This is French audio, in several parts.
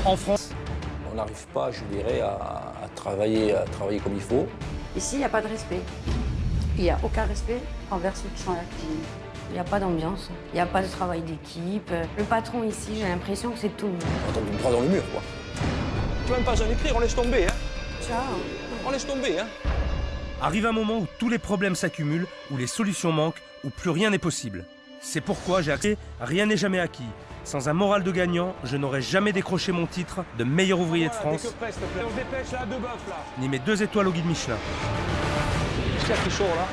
En France, on n'arrive pas, je dirais, à travailler comme il faut. Ici, il n'y a pas de respect. Il n'y a aucun respect envers ceux qui sont à la cuisine. Il n'y a pas d'ambiance, il n'y a pas de travail d'équipe. Le patron ici, j'ai l'impression que c'est tout le monde. On tombe droit dans le mur, quoi. Tu même pas besoin d'écrire, on laisse tomber, hein. Ciao. On laisse tomber, hein. arrive un moment où tous les problèmes s'accumulent, où les solutions manquent, où plus rien n'est possible. C'est pourquoi j'ai acté, rien n'est jamais acquis. Sans un moral de gagnant, je n'aurais jamais décroché mon titre de meilleur ouvrier de France, On se dépêche, là, 2 bœufs, là. ni mes 2 étoiles au guide Michelin. Qu'est-ce qu'il y a qui sort, là?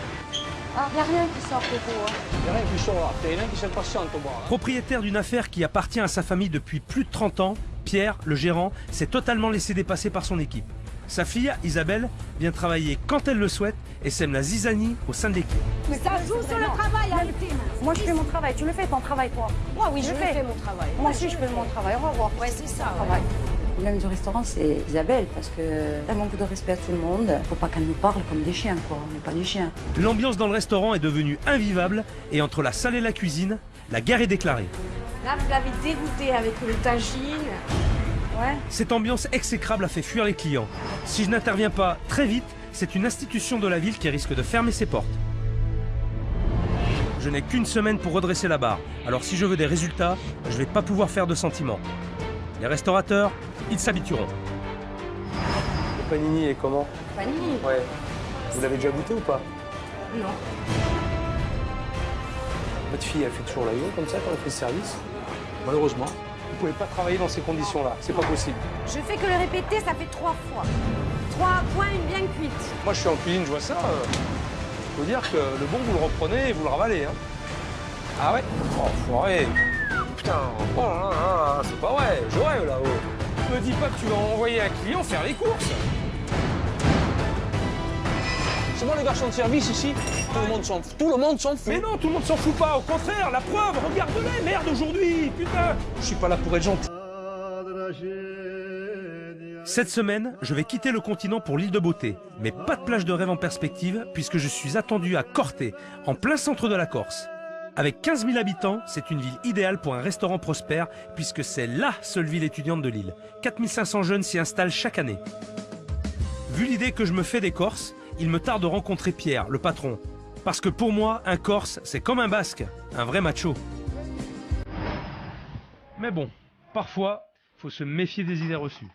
Ah, il n'y a rien qui sort, Coco. Hein. Il n'y a rien qui sort, là. Il y a rien qui s'impatiente, au bas. Propriétaire d'une affaire qui appartient à sa famille depuis plus de 30 ans, Pierre, le gérant, s'est totalement laissé dépasser par son équipe. Sa fille, Isabelle, vient travailler quand elle le souhaite et sème la zizanie au sein de l'équipe. Mais ça joue sur le travail, Alpine. Moi, je fais mon travail. Tu le fais ton travail, toi? Moi, oui, Je je le fais fais. mon travail. Moi aussi, je fais mon travail. Au revoir. Ouais, c'est ça. Travail. Le problème du restaurant, c'est Isabelle, parce qu'elle manque de respect à tout le monde. Faut pas qu'elle nous parle comme des chiens, quoi. On n'est pas des chiens. L'ambiance dans le restaurant est devenue invivable et entre la salle et la cuisine, la guerre est déclarée. Là, vous l'avez dégoûté avec le tagine. Ouais. Cette ambiance exécrable a fait fuir les clients. Si je n'interviens pas très vite, c'est une institution de la ville qui risque de fermer ses portes. Je n'ai qu'une semaine pour redresser la barre, alors si je veux des résultats, je ne vais pas pouvoir faire de sentiments. Les restaurateurs, ils s'habitueront. Le panini est comment? Fanny. Ouais. Vous l'avez déjà goûté ou pas? Non. Votre fille, elle fait toujours la gueule comme ça quand elle fait le service? Malheureusement. Vous pouvez pas travailler dans ces conditions-là, c'est pas possible. Je fais que le répéter, ça fait 3 fois. 3 points, une bien cuite. Moi, je suis en cuisine, je vois ça. Faut dire que le bon, vous le reprenez et vous le ravalez. Hein. Ah ouais? Oh, foiré. Putain, oh là là, c'est pas vrai, je rêve là-haut. Me dis pas que tu vas envoyer un client faire les courses. C'est bon, les garçons de service ici? Tout le monde s'en fout. Tout le monde s'en fout. Mais non, tout le monde s'en fout pas, au contraire, la preuve, regarde-les, merde aujourd'hui, putain! Je suis pas là pour être gentil. Cette semaine, je vais quitter le continent pour l'île de Beauté. Mais pas de plage de rêve en perspective, puisque je suis attendu à Corté, en plein centre de la Corse. Avec 15 000 habitants, c'est une ville idéale pour un restaurant prospère, puisque c'est LA seule ville étudiante de l'île. 4 500 jeunes s'y installent chaque année. Vu l'idée que je me fais des Corses, il me tarde de rencontrer Pierre, le patron. Parce que pour moi, un Corse, c'est comme un Basque, un vrai macho. Mais bon, parfois, faut se méfier des idées reçues.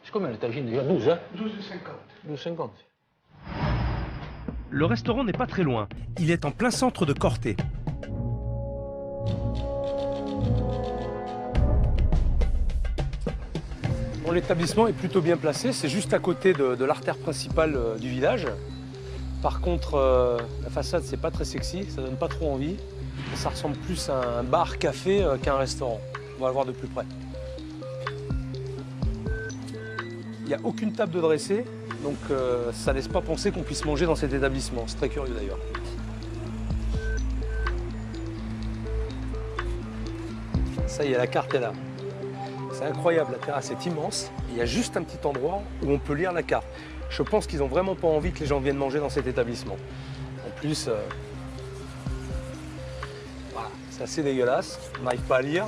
C'est combien le tagine déjà? 12, hein? 12,50. 12,50. Le restaurant n'est pas très loin. Il est en plein centre de Corté. Bon, l'établissement est plutôt bien placé, c'est juste à côté de l'artère principale du village. Par contre, la façade, c'est pas très sexy, ça donne pas trop envie. Ça ressemble plus à un bar-café qu'à un restaurant. On va le voir de plus près. Il n'y a aucune table de dressée, donc ça laisse pas penser qu'on puisse manger dans cet établissement. C'est très curieux d'ailleurs. Ça y est, la carte est là. C'est incroyable, la terrasse est immense. Il y a juste un petit endroit où on peut lire la carte. Je pense qu'ils n'ont vraiment pas envie que les gens viennent manger dans cet établissement. En plus, voilà, c'est assez dégueulasse, on n'arrive pas à lire.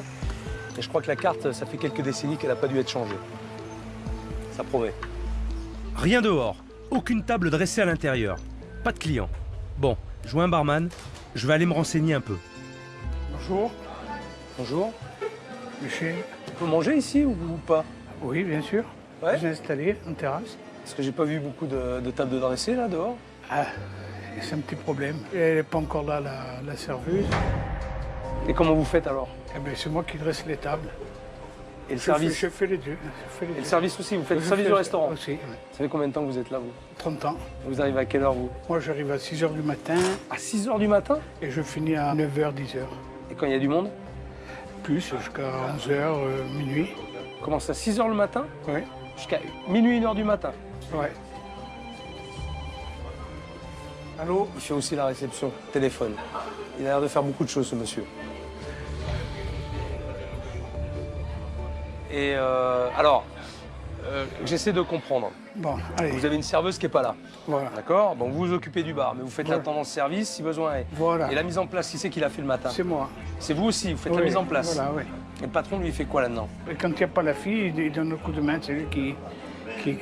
Et je crois que la carte, ça fait quelques décennies qu'elle n'a pas dû être changée. Ça promet. Rien dehors, aucune table dressée à l'intérieur, pas de clients. Bon, je vois un barman, je vais aller me renseigner un peu. Bonjour, Bonjour. Michel. On peut manger ici ou pas? Oui, bien sûr. Ouais. Vous installé en terrasse. Parce que j'ai pas vu beaucoup de tables de dressées là dehors. Ah, c'est un petit problème. Elle n'est pas encore là, la serveuse. Et comment vous faites alors? Eh bien, c'est moi qui dresse les tables. Et le service? Je fais les deux. Et le service aussi, vous faites le Je service fais du restaurant? Aussi, oui. Ça fait combien de temps que vous êtes là, vous? 30 ans. Vous arrivez à quelle heure, vous? Moi, j'arrive à 6 h du matin À 6 h du matin? et je finis à 9 h, 10 h. Et quand il y a du monde? Plus, jusqu'à 11 h, minuit. On commence à 6 h le matin Oui, jusqu'à minuit, 1 h du matin. ouais. Allô? Il fait aussi la réception, téléphone. Il a l'air de faire beaucoup de choses, ce monsieur. Et alors, j'essaie de comprendre. Bon, allez, Vous avez une serveuse qui n'est pas là. voilà. D'accord? Donc vous vous occupez du bar, mais vous faites la tendance service si besoin est. Voilà. Et la mise en place, qui c'est qui l'a fait le matin? C'est moi. C'est vous aussi, vous faites la Oui, mise en place. Voilà, oui. Et le patron, lui, il fait quoi là-dedans? Et quand il n'y a pas la fille, il donne le coup de main, c'est lui qui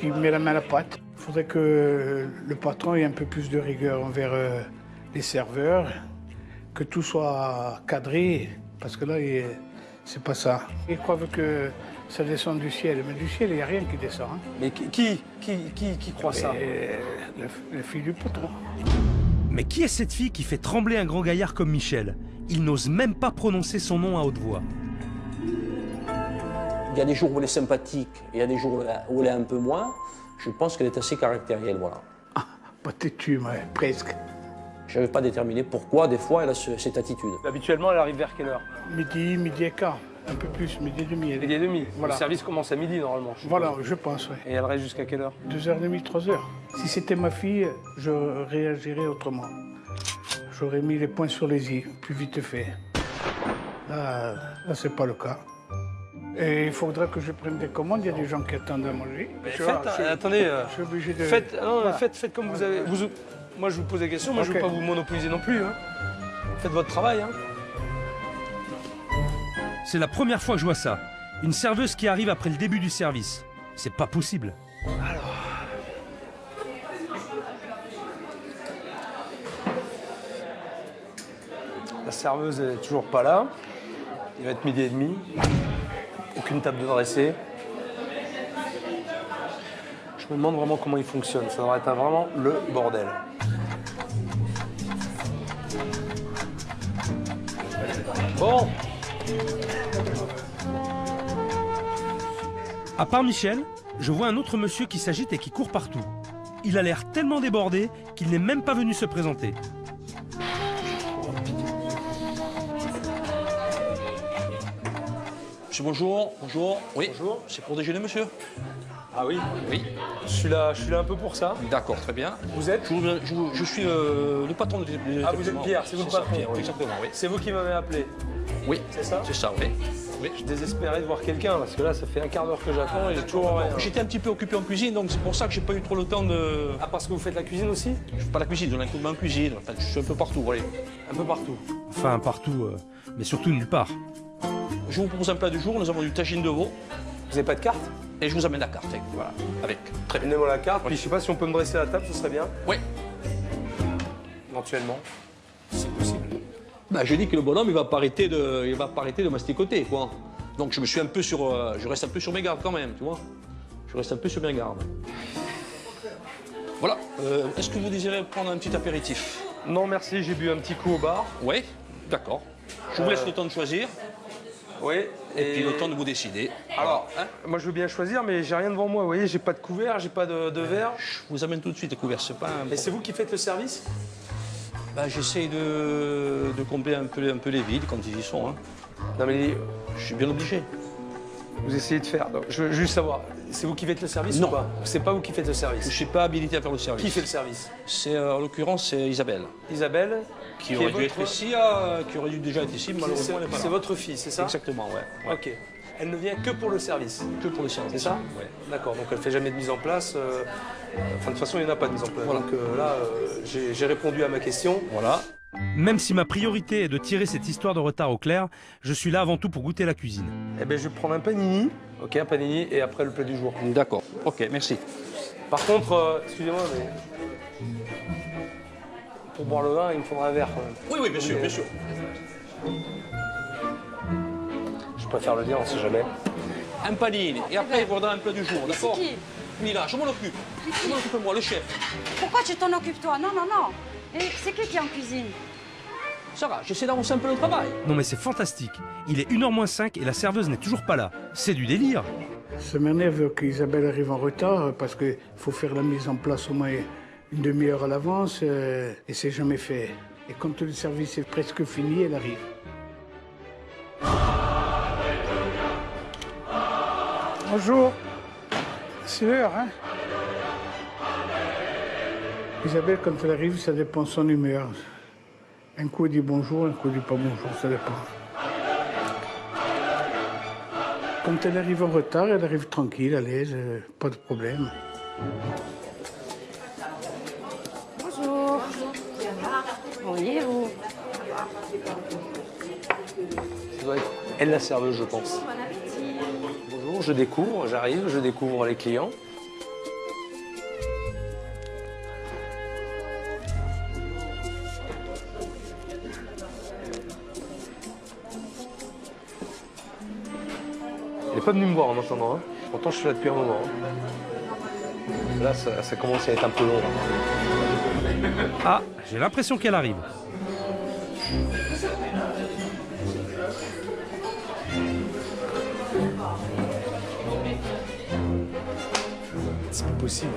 met la main à la pâte. Il faudrait que le patron ait un peu plus de rigueur envers les serveurs, que tout soit cadré, parce que là, c'est pas ça. Ils croient que ça descend du ciel, mais du ciel, il n'y a rien qui descend. Hein. Mais qui croit ça? Et la fille du patron. Mais qui est cette fille qui fait trembler un grand gaillard comme Michel? Il n'ose même pas prononcer son nom à haute voix. Il y a des jours où elle est sympathique et il y a des jours où elle est un peu moins. Je pense qu'elle est assez caractérielle, voilà. Ah, pas têtu, mais presque. Je n'avais pas déterminé pourquoi, des fois, elle a cette attitude. Habituellement, elle arrive vers quelle heure? Midi et quart, un peu plus, midi et demi. Midi et demi. Voilà. Le service commence à midi, normalement. je Voilà, suppose. je pense, oui. Et elle reste jusqu'à quelle heure? 2h30, 3h. Si c'était ma fille, je réagirais autrement. J'aurais mis les points sur les i, plus vite fait. Là c'est pas le cas. Et il faudra que je prenne des commandes, il y a des gens qui attendent à manger. Mais Tu faites, vois, je- attendez, je suis obligé de... faites, non, Voilà. faites comme vous avez. Moi, je vous pose des questions, moi, je ne veux Ok. pas vous monopoliser non plus. Hein. Faites votre travail. Hein. C'est la première fois que je vois ça. Une serveuse qui arrive après le début du service. C'est pas possible. La serveuse n'est toujours pas là. Il va être midi et demi. Aucune table de dressée. Je me demande vraiment comment il fonctionne. Ça devrait être vraiment le bordel. Bon, À part Michel, je vois un autre monsieur qui s'agite et qui court partout. Il a l'air tellement débordé qu'il n'est même pas venu se présenter. Monsieur, bonjour. Bonjour. Oui. Bonjour. C'est pour déjeuner, monsieur? ah oui, Oui. je suis là un peu pour ça. D'accord, très bien. Vous êtes? Je suis le patron de Ah, vous êtes Pierre, c'est vous le ça, patron, Pierre, oui. exactement, oui. C'est vous qui m'avez appelé. Oui, C'est ça? c'est ça, oui. Oui. Je suis désespéré de voir quelqu'un parce que là, ça fait un quart d'heure que j'attends et j'ai toujours rien. J'étais un petit peu occupé en cuisine, donc c'est pour ça que j'ai pas eu trop le temps de... Ah, parce que vous faites la cuisine aussi? Je fais pas la cuisine, je donne un coup de main en cuisine. Enfin, je suis un peu partout, voilà. Un peu partout. Enfin, partout, mais surtout nulle part. Je vous propose un plat du jour, nous avons du tagine de veau Vous n'avez pas de carte? et je vous amène la carte. Voilà, avec. Très bien. Donnez-moi la carte, puis je sais pas si on peut me dresser à la table, ce serait bien. Oui. Éventuellement. C'est possible. Bah, je dis que le bonhomme, il va pas arrêter de masticoter, quoi. Donc je me suis un peu sur, je reste un peu sur mes gardes quand même, tu vois. Je reste un peu sur mes gardes. Voilà. Est-ce que vous désirez prendre un petit apéritif? Non, merci, j'ai bu un petit coup au bar. Oui. D'accord. Je vous laisse le temps de choisir Oui. et puis le temps de vous décider. Alors, moi je veux bien choisir, mais j'ai rien devant moi. Vous voyez, j'ai pas de couvert, j'ai pas de verre. Je vous amène tout de suite à couvert. C'est pas un... Et c'est vous qui faites le service? Bah, j'essaye de combler un peu les vides quand ils y sont. Hein. Non, mais Je suis bien obligé. vous essayez de faire. Donc, je veux juste savoir, c'est vous qui faites le service Non. ou pas? C'est pas vous qui faites le Je service. ne suis pas habilité à faire le service. Qui fait le service? C'est en l'occurrence c'est Isabelle, Isabelle, qui est aurait dû votre- être ici, qui aurait dû déjà être ici, mais malheureusement elle n'est pas là. C'est votre fille, c'est ça? Exactement, ouais. Ok. Elle ne vient que pour le service. Que pour le service. C'est ça? Ouais. D'accord, donc elle ne fait jamais de mise en place. Enfin, de toute façon, il n'y en a pas de mise en place. Voilà. Donc là, j'ai répondu à ma question. Voilà. Même si ma priorité est de tirer cette histoire de retard au clair, je suis là avant tout pour goûter la cuisine. Eh bien, je vais prendre un panini. Ok, un panini et après le plat du jour. D'accord. Ok, merci. Par contre, excusez-moi, mais pour boire le vin, il me faudra un verre quand même. Oui, oui, bien sûr, bien sûr. Je préfère le dire, on ne sait jamais. Un panini et après il faudra un plat du jour, d'accord? qui? Mila, je m'en occupe. Je m'en occupe moi, le chef. Pourquoi tu t'en occupes toi? Non, non, non. Et c'est qui est en cuisine? Sarah, j'essaie d'avancer un peu le travail. Non mais c'est fantastique. Il est 1h moins 5 et la serveuse n'est toujours pas là. C'est du délire. Ça m'énerve qu'Isabelle arrive en retard parce qu'il faut faire la mise en place au moins une demi-heure à l'avance et c'est jamais fait. Et quand le service est presque fini, elle arrive. Bonjour. C'est l'heure, hein? Isabelle, quand elle arrive, ça dépend de son humeur. Un coup, elle dit bonjour, un coup, elle dit pas bonjour, ça dépend. Quand elle arrive en retard, elle arrive tranquille, à l'aise, pas de problème. Bonjour. Oui, et vous? Ça doit être elle la serveuse, je pense. Bon appétit. Bonjour, je découvre, j'arrive, je découvre les clients. Elle n'est pas venue me voir en attendant, hein. Pourtant je suis là depuis un moment. Hein. Là, ça commence à être un peu long. Ah, j'ai l'impression qu'elle arrive. C'est pas possible.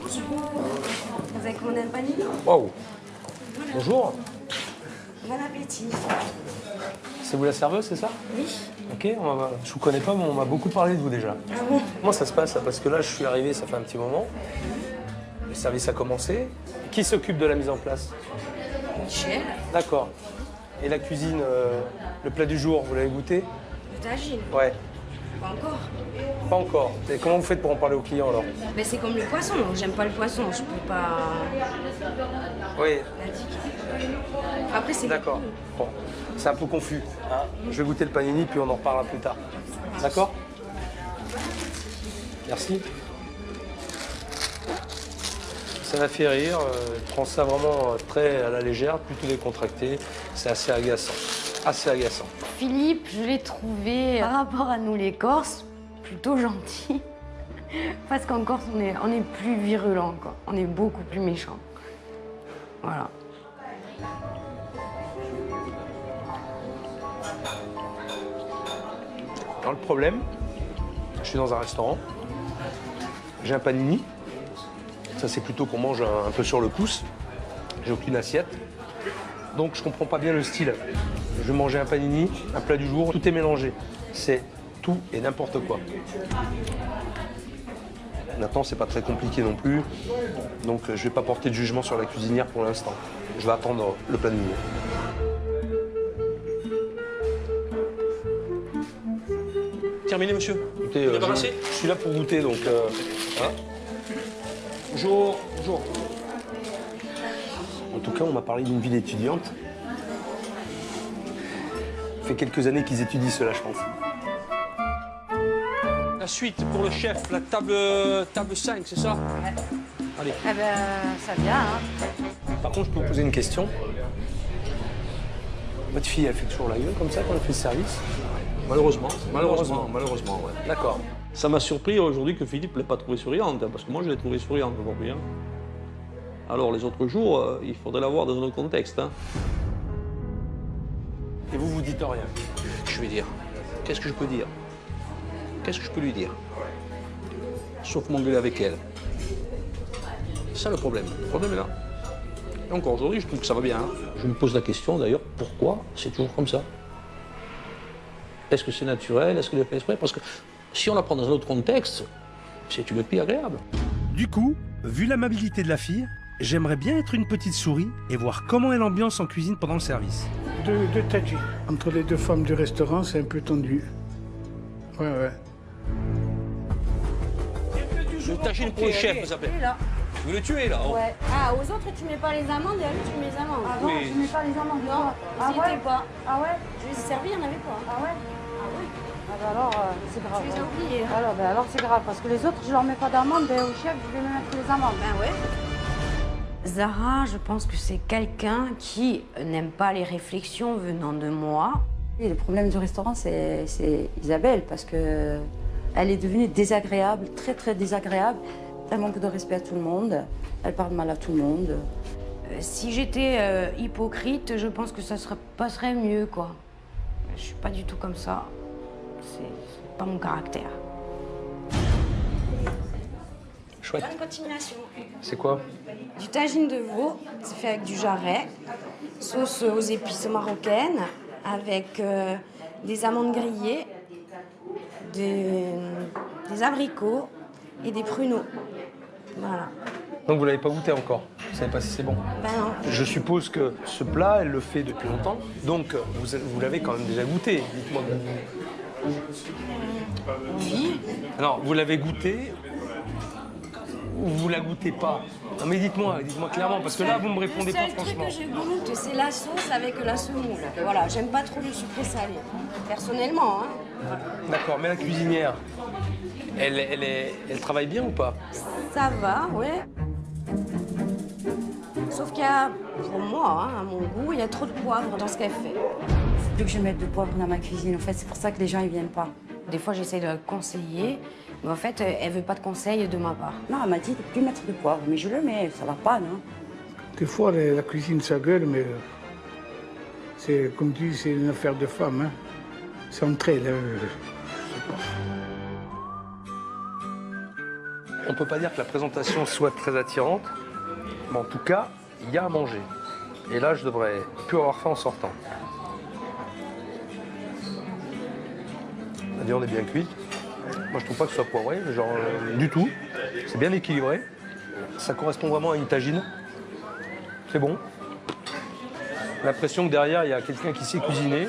Vous avez commandé un panier? Waouh. Bonjour. Bon appétit. C'est vous la serveuse, c'est ça? Oui. Ok, je vous connais pas, mais on m'a beaucoup parlé de vous déjà. Ah bon? Comment ça se passe là? Parce que là, je suis arrivé, ça fait un petit moment. Le service a commencé. Qui s'occupe de la mise en place? Michel. D'accord. Et la cuisine, le plat du jour, vous l'avez goûté? Le tagine. Ouais. Pas encore. Pas encore. Et comment vous faites pour en parler aux clients alors? Mais c'est comme le poisson. J'aime pas le poisson. Je peux pas Oui, l'indiquer. Après, c'est d'accord. Bon, c'est un peu confus. Hein, je vais goûter le panini, puis on en reparlera plus tard. D'accord? Merci. Ça m'a fait rire. Je prends ça vraiment très à la légère, plutôt décontracté. C'est assez agaçant. Assez agaçant. Philippe, je l'ai trouvé, par rapport à nous les Corses, plutôt gentil. Parce qu'en Corse, on est plus virulent, quoi. On est beaucoup plus méchant. Voilà. Alors, le problème, je suis dans un restaurant, j'ai un panini. Ça, c'est plutôt qu'on mange un peu sur le pouce. J'ai aucune assiette. Donc, je comprends pas bien le style. Je vais manger un panini, un plat du jour, tout est mélangé. C'est tout et n'importe quoi. Maintenant, c'est pas très compliqué non plus. Donc, je vais pas porter de jugement sur la cuisinière pour l'instant. Je vais attendre le plat de midi. Terminé, monsieur. Écoutez, Débarrassé? je suis là pour goûter, donc... hein. Bonjour. Bonjour. En tout cas, on m'a parlé d'une vie d'étudiante. Ça fait quelques années qu'ils étudient cela, je pense. La suite pour le chef, la table 5, c'est ça? Allez. Eh ben, ça vient, hein. Par contre, je peux vous poser une question. Votre fille, elle fait toujours la gueule comme ça quand elle fait le service? Malheureusement, ouais. D'accord. Ça m'a surpris aujourd'hui que Philippe ne l'ait pas trouvée souriante, hein, parce que moi je l'ai trouvée souriante aujourd'hui. Hein. Alors les autres jours, il faudrait la voir dans un autre contexte. Hein. Et vous, vous dites rien? Je vais dire, qu'est-ce que je peux dire? Qu'est-ce que je peux lui dire? Sauf m'engueuler avec elle. C'est ça le problème. Le problème est là. Et encore aujourd'hui, je trouve que ça va bien. Hein. Je me pose la question d'ailleurs, pourquoi c'est toujours comme ça? Est-ce que c'est naturel? Est-ce qu'il le fait exprès? Parce que si on la prend dans un autre contexte, c'est une vie agréable. Du coup, vu l'amabilité de la fille, j'aimerais bien être une petite souris et voir comment est l'ambiance en cuisine pendant le service. Deux tadjis. Entre les deux femmes du restaurant, c'est un peu tendu. Ouais, ouais. Le tagine pour le chef, vous appelez. Là. Tu veux le tuer là? Oh. Ouais. Ah, aux autres, tu mets pas les amandes et à lui, tu mets les amandes. Ah non, Oui. je mets pas les amandes. Non, Ah ils y ouais? étaient pas. Ah ouais? Je les ai servis, il n'y en avait pas. Ah ouais? Ah ouais? Ah bah alors, c'est grave. Tu les as oubliés. Alors c'est grave, parce que les autres, je leur mets pas d'amandes, ben, au chef, je vais me mettre les amandes. Ben ouais. Zara, je pense que c'est quelqu'un qui n'aime pas les réflexions venant de moi. Et le problème du restaurant, c'est Isabelle, parce que elle est devenue désagréable, très très désagréable. Elle manque de respect à tout le monde, elle parle mal à tout le monde. Si j'étais hypocrite, je pense que ça passerait mieux, quoi. Je suis pas du tout comme ça. C'est pas mon caractère. Chouette. Bonne continuation. C'est quoi? Du tagine de veau, c'est fait avec du jarret, sauce aux épices marocaines, avec des amandes grillées, des abricots et des pruneaux. Voilà. Donc vous l'avez pas goûté encore? Vous savez pas si c'est bon? Ben non. Je suppose que ce plat, elle le fait depuis longtemps. Donc, vous l'avez quand même déjà goûté. Dites-moi. Oui. Non, vous l'avez goûté ou vous la goûtez pas? Non, mais dites-moi clairement, parce que là, vous me répondez pas Le seul truc franchement. que je goûte, c'est la sauce avec la semoule. Voilà, j'aime pas trop le sucré salé. Personnellement, hein. D'accord, mais la cuisinière, elle travaille bien ou pas? Ça va, ouais. Sauf qu'il y a, pour moi, hein, à mon goût, il y a trop de poivre dans ce qu'elle fait. Faut plus que je mette de poivre dans ma cuisine. En fait, c'est pour ça que les gens ils viennent pas. Des fois, j'essaie de la conseiller, mais en fait, elle veut pas de conseils de ma part. Non, elle m'a dit de plus mettre de poivre, mais je le mets, ça va pas, non? Des fois, la cuisine, ça gueule, mais c'est, comme tu dis, c'est une affaire de femme. Hein. C'est entre elles. Je sais pas. On peut pas dire que la présentation soit très attirante, mais en tout cas, il y a à manger. Et là, je devrais plus avoir faim en sortant. La viande est bien cuite. Moi, je trouve pas que ce soit poivré, genre du tout. C'est bien équilibré. Ça correspond vraiment à une tagine. C'est bon. L'impression que derrière, il y a quelqu'un qui sait cuisiner.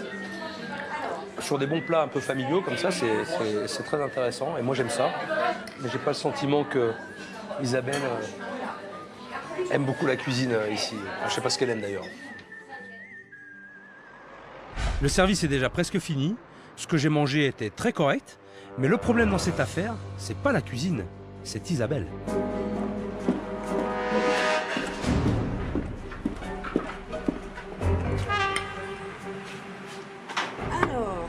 Sur des bons plats un peu familiaux, comme ça, c'est très intéressant. Et moi, j'aime ça. Mais j'ai pas le sentiment que Isabelle aime beaucoup la cuisine ici. Enfin, je sais pas ce qu'elle aime d'ailleurs. Le service est déjà presque fini. Ce que j'ai mangé était très correct. Mais le problème dans cette affaire, c'est pas la cuisine, c'est Isabelle. Alors,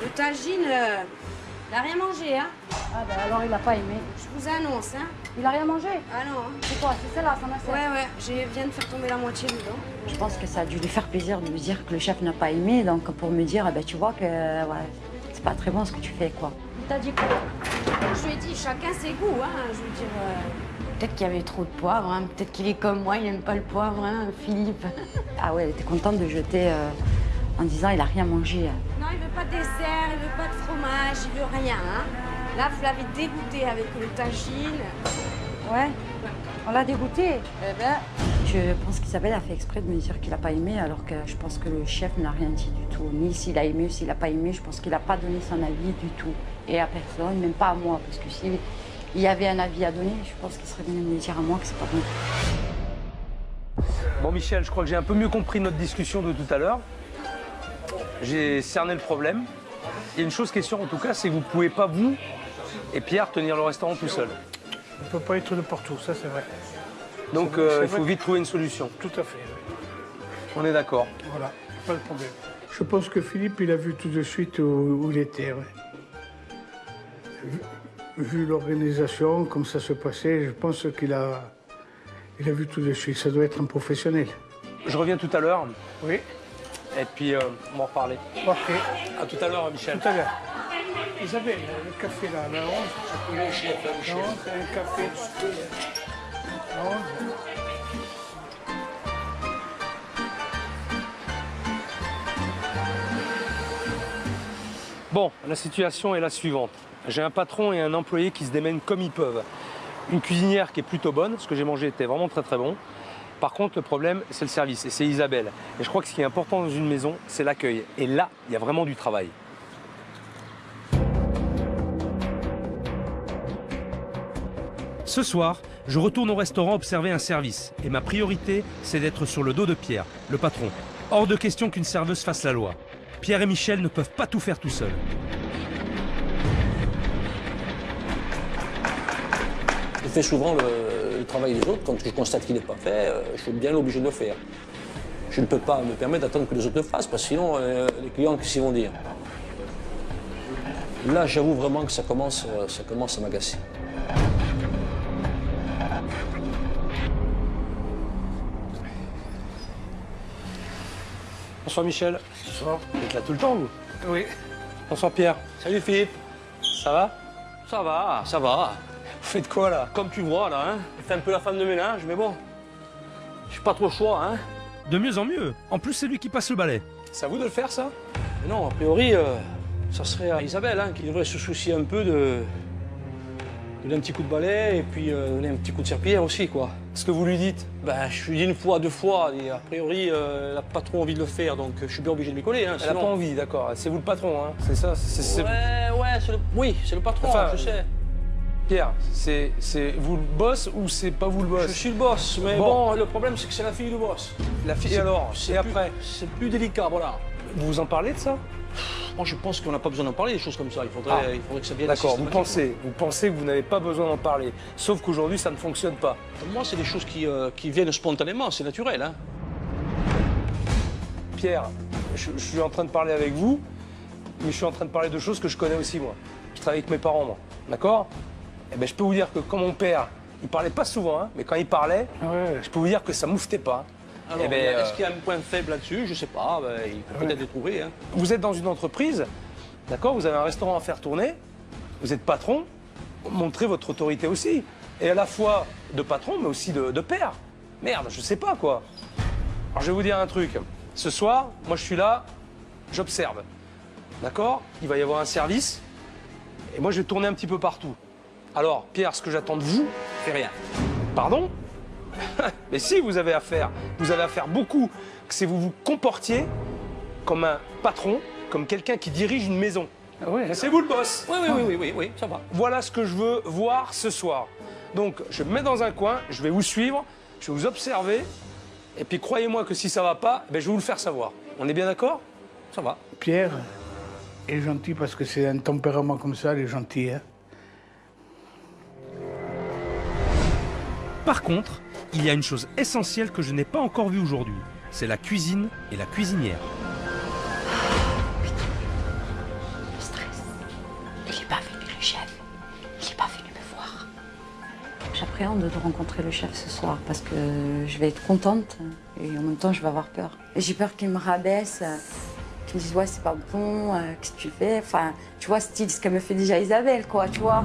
le tagine, il n'a rien mangé, hein. Ah ben alors il a pas aimé. Je vous annonce, hein. Il a rien mangé? Ah non, hein. C'est quoi? C'est celle-là, ça m'a fait. Ouais, je viens de faire tomber la moitié dedans. Je pense que ça a dû lui faire plaisir de me dire que le chef n'a pas aimé, donc pour me dire, eh ben, tu vois que ouais, c'est pas très bon ce que tu fais, quoi. Il t'a dit quoi? Je lui ai dit, chacun ses goûts, hein. Je veux dire, peut-être qu'il y avait trop de poivre, hein. Peut-être qu'il est comme moi, il n'aime pas le poivre, hein, Philippe. Ah ouais, elle était contente de jeter en disant il a rien mangé. Non, il veut pas de dessert, il veut pas de fromage, il veut rien, hein. Là, vous l'avez dégoûté avec le tagine. Ouais, on l'a dégoûté. Eh ben, je pense qu'Isabelle a fait exprès de me dire qu'il n'a pas aimé, alors que je pense que le chef n'a rien dit du tout. Ni s'il a aimé ou s'il n'a pas aimé, je pense qu'il n'a pas donné son avis du tout. Et à personne, même pas à moi, parce que s'il y avait un avis à donner, je pense qu'il serait venu me dire à moi que c'est pas bon. Bon, Michel, je crois que j'ai un peu mieux compris notre discussion de tout à l'heure. J'ai cerné le problème. Il y a une chose qui est sûre, en tout cas, c'est que vous ne pouvez pas, vous et Pierre, tenir le restaurant tout seul. On ne peut pas être de partout, ça c'est vrai. Donc, C'est il faut vrai. vite trouver une solution. Tout à fait. Oui. On est d'accord. Voilà, pas de problème. Je pense que Philippe, il a vu tout de suite où il était. Ouais. Vu l'organisation, comme ça se passait, je pense qu'il a vu tout de suite. Ça doit être un professionnel. Je reviens tout à l'heure Oui, et puis on va en reparler. parfait. À tout à l'heure, Michel. Tout à l'heure. Isabelle, le café là, la 11. Oui, chef, La 11, un café. La 11. Bon, la situation est la suivante. J'ai un patron et un employé qui se démènent comme ils peuvent. Une cuisinière qui est plutôt bonne, ce que j'ai mangé était vraiment très très bon. Par contre, le problème, c'est le service, et c'est Isabelle. Et je crois que ce qui est important dans une maison, c'est l'accueil. Et là, il y a vraiment du travail. Ce soir, je retourne au restaurant observer un service. Et ma priorité, c'est d'être sur le dos de Pierre, le patron. Hors de question qu'une serveuse fasse la loi. Pierre et Michel ne peuvent pas tout faire tout seuls. Je fais souvent le travail des autres. Quand je constate qu'il n'est pas fait, je suis bien obligé de le faire. Je ne peux pas me permettre d'attendre que les autres le fassent, parce que sinon, les clients, qu'est-ce qu'ils vont dire? Là, j'avoue vraiment que ça commence à m'agacer. Bonsoir Michel. Bonsoir. Vous êtes là tout le temps, vous? Oui. Bonsoir Pierre. Salut Philippe. Ça va? Ça va, ça va. Vous faites quoi là? Comme tu vois là, hein, je fais un peu la femme de ménage, mais bon, j'ai pas trop le choix, hein. De mieux en mieux. En plus, c'est lui qui passe le balai. C'est à vous de le faire, ça? Mais non, a priori, ça serait à Isabelle, hein, qui devrait se soucier un peu donner un petit coup de balai et puis donner un petit coup de serpillière aussi, quoi. Ce que vous lui dites. Ben, je lui dis une fois, deux fois, et a priori, elle n'a pas trop envie de le faire, donc je suis bien obligé de m'y coller. Hein, Elle n'a pas envie, d'accord. C'est vous le patron, hein. C'est ça Oui, c'est le patron, Enfin, je sais. Pierre, c'est vous le boss ou c'est pas vous le boss? Je suis le boss, mais bon, le problème, c'est que c'est la fille du boss. La fille, alors, et après? C'est plus délicat, voilà. Vous vous en parlez de ça? Moi, je pense qu'on n'a pas besoin d'en parler, des choses comme ça. Il faudrait que ça vienne. D'accord, vous pensez que vous n'avez pas besoin d'en parler. Sauf qu'aujourd'hui, ça ne fonctionne pas. Moi, c'est des choses qui viennent spontanément, c'est naturel. Hein. Pierre, je suis en train de parler avec vous, mais je suis en train de parler de choses que je connais aussi, moi. Je travaille avec mes parents, moi. D'accord? Eh ben, je peux vous dire que quand mon père, il parlait pas souvent, hein, mais quand il parlait, je peux vous dire que ça mouftait pas. Alors, Eh ben, est-ce qu'il y a un point faible là-dessus? Je sais pas, ben, il peut peut-être le trouver. Hein. Vous êtes dans une entreprise, d'accord? Vous avez un restaurant à faire tourner, vous êtes patron, montrez votre autorité aussi. Et à la fois de patron, mais aussi de père. Merde, je sais pas, quoi. Alors, je vais vous dire un truc. Ce soir, moi, je suis là, j'observe. D'accord? Il va y avoir un service, et moi, je vais tourner un petit peu partout. Alors, Pierre, ce que j'attends de vous... Fais rien. Pardon? Mais si, vous avez affaire beaucoup, que c'est vous vous comportiez comme un patron, comme quelqu'un qui dirige une maison. C'est vous le boss. Oui, ça va. Voilà ce que je veux voir ce soir. Donc, je me mets dans un coin, je vais vous suivre, je vais vous observer, et puis croyez-moi que si ça va pas, ben, je vais vous le faire savoir. On est bien d'accord? Ça va. Pierre est gentil parce que c'est un tempérament comme ça, il est gentil. Hein. Par contre, il y a une chose essentielle que je n'ai pas encore vue aujourd'hui. C'est la cuisine et la cuisinière. Le stress. Il n'est pas venu, le chef. Il n'est pas venu me voir. J'appréhende de rencontrer le chef ce soir parce que je vais être contente et en même temps je vais avoir peur. Et j'ai peur qu'il me rabaisse, qu'il me dise ouais c'est pas bon, qu'est-ce que tu fais? Enfin, tu vois, style ce qu'elle me fait déjà Isabelle, quoi, tu vois.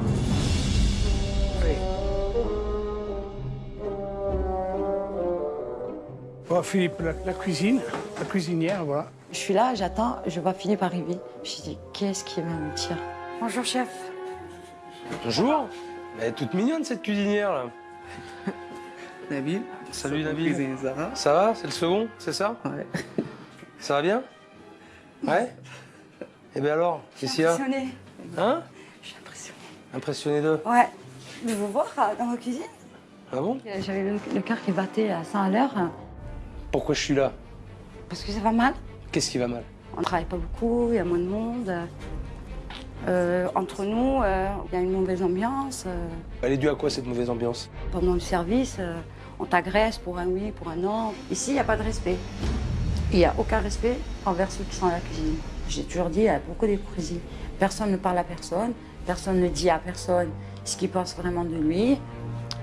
Bon, Philippe, la cuisine, la cuisinière, voilà. Je suis là, j'attends, je vois Philippe arriver. Je me dis qu'est-ce qu'il va me dire? Bonjour chef. Bonjour. Elle est toute mignonne, cette cuisinière, là. Nabil. Salut, Nabil. Cuisine, ça va? Ça va? C'est le second, c'est ça? Ouais. Ça va bien? Ouais? Eh bien alors, qu'est-ce qu'il y a? Impressionnée. Hein? Je suis impressionnée. Impressionné d'eux? Ouais. Je vais vous voir dans votre cuisine. Ah bon? J'avais le cœur qui battait à 100 à l'heure. Pourquoi je suis là? Parce que ça va mal. Qu'est-ce qui va mal? On ne travaille pas beaucoup, il y a moins de monde. Entre nous, il y a une mauvaise ambiance. Elle est due à quoi, cette mauvaise ambiance? Pendant le service, on t'agresse pour un oui, pour un non. Ici, il n'y a pas de respect. Il n'y a aucun respect envers ceux qui sont à la cuisine. J'ai toujours dit, il y a beaucoup d'hypocrisie. Personne ne parle à personne, personne ne dit à personne ce qu'il pense vraiment de lui.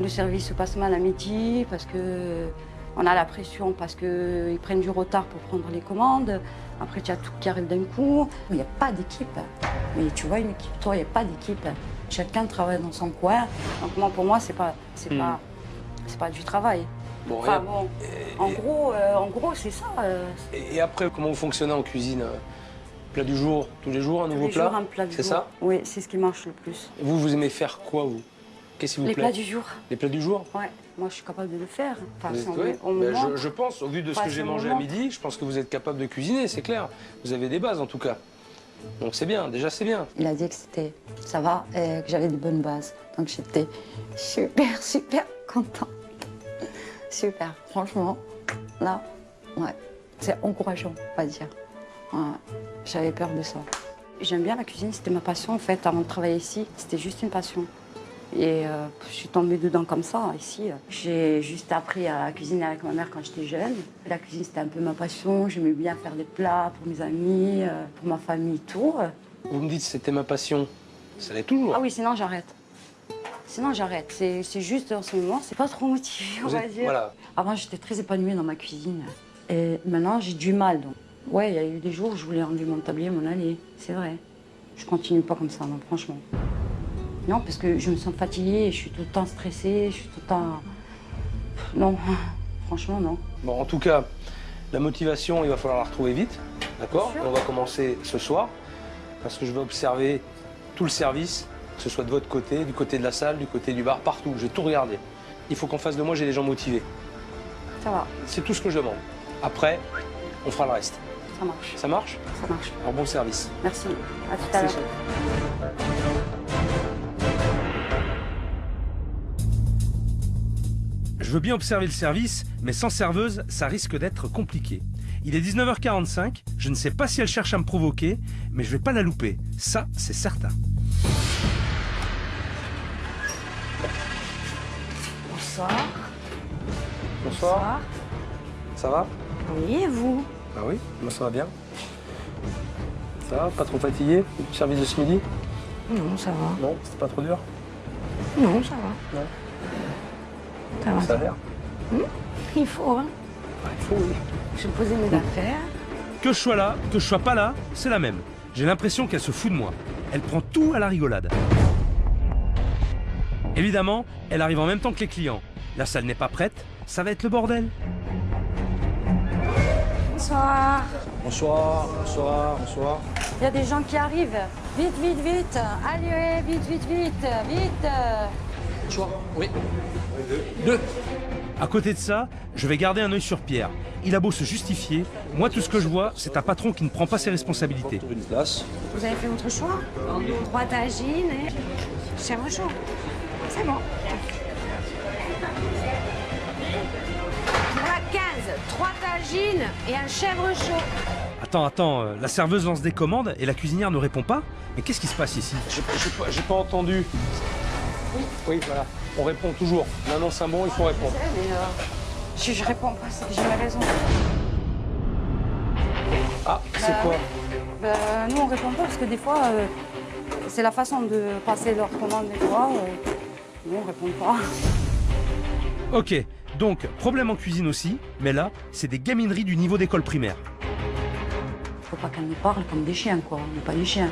Le service se passe mal à midi parce que on a la pression, parce qu'ils prennent du retard pour prendre les commandes. Après, tu as tout qui arrive d'un coup. Il n'y a pas d'équipe. Mais tu vois, une équipe, toi, il n'y a pas d'équipe. Chacun travaille dans son coin. Donc moi, pour moi, c'est pas du travail. Bon, Enfin bon, en gros, c'est ça. Et après, comment vous fonctionnez en cuisine? Plat du jour, tous les jours, un nouveau plat? Un plat du C'est jour. ça? Oui, c'est ce qui marche le plus. Et vous aimez faire quoi, vous? Qu'est-ce qui vous Les plaît? plats du jour. Les plats du jour? Ouais, moi je suis capable de le faire. Enfin, Vous si on êtes- met au Ben, moment. je pense, au vu de ce Pas que j'ai ce mangé à moment. midi, je pense que vous êtes capable de cuisiner, c'est clair. Vous avez des bases, en tout cas. Donc c'est bien, déjà c'est bien. Il a dit que c'était ça va et que j'avais de bonnes bases. Donc j'étais super contente. Super, franchement, là, ouais, c'est encourageant, on va dire. Ouais, j'avais peur de ça. J'aime bien la cuisine, c'était ma passion en fait. Avant de travailler ici, c'était juste une passion. Et je suis tombée dedans comme ça, ici. J'ai juste appris à cuisiner avec ma mère quand j'étais jeune. La cuisine, c'était un peu ma passion. J'aimais bien faire des plats pour mes amis, pour ma famille, tout. Vous me dites que c'était ma passion, ça l'est toujours. Ah oui, sinon j'arrête. Sinon j'arrête. C'est juste en ce moment, c'est pas trop motivé, on Vous va êtes- dire. voilà. Avant, j'étais très épanouie dans ma cuisine. Et maintenant, j'ai du mal. Donc. Ouais, il y a eu des jours où je voulais enlever mon tablier, m'en aller. C'est vrai. Je continue pas comme ça, non, franchement. Non, parce que je me sens fatiguée, je suis tout le temps stressée, je suis tout le temps... Non, franchement, non. Bon, en tout cas, la motivation, il va falloir la retrouver vite, d'accord? Bien sûr. On va commencer ce soir, parce que je vais observer tout le service Que ce soit de votre côté, du côté de la salle, du côté du bar, partout. J'ai tout regardé. Il faut qu'en face de moi, j'ai des gens motivés. Ça va, C'est tout ce que je demande. Après, on fera le reste. ça marche. Ça marche? Ça marche. Alors bon service. Merci. À tout à l'heure. Je veux bien observer le service, mais sans serveuse, ça risque d'être compliqué. Il est 19h45, je ne sais pas si elle cherche à me provoquer, mais je vais pas la louper. Ça, c'est certain. Bonsoir. Bonsoir. Ça va? Oui, et vous? Ah oui, moi ça va bien. Ça va? Pas trop fatigué? Service de ce midi? Non, ça va. Non, c'était pas trop dur? Non, ça va. Non. Ça va. Ça a l'air? Il faut, hein. Il faut, oui. Je vais poser mes affaires. Que je sois là, que je sois pas là, c'est la même. J'ai l'impression qu'elle se fout de moi. Elle prend tout à la rigolade. Évidemment, elle arrive en même temps que les clients. La salle n'est pas prête, ça va être le bordel. Bonsoir. Bonsoir, bonsoir, bonsoir. Il y a des gens qui arrivent. Vite, vite, vite. Allez, vite, vite, vite, vite. Bonsoir, oui. Deux. À côté de ça, je vais garder un œil sur Pierre. Il a beau se justifier, moi tout ce que je vois, c'est un patron qui ne prend pas ses responsabilités. Pour une place. Vous avez fait votre choix? 3 tagines et chèvre chaud. C'est bon. Voilà 15, 3 tagines et un chèvre chaud. Attends, la serveuse lance des commandes et la cuisinière ne répond pas? Mais qu'est-ce qui se passe ici? J'ai pas entendu. Oui, voilà. On répond toujours. On annonce un bon, il faut répondre. Mais je réponds pas, c'est que j'ai raison. Ah, c'est quoi? Nous, on répond pas parce que des fois, c'est la façon de passer leur commande des fois. Nous, on répond pas. Ok, donc problème en cuisine aussi, mais là, c'est des gamineries du niveau d'école primaire. Faut pas qu'elle nous parle comme des chiens, quoi. On n'est pas des chiens.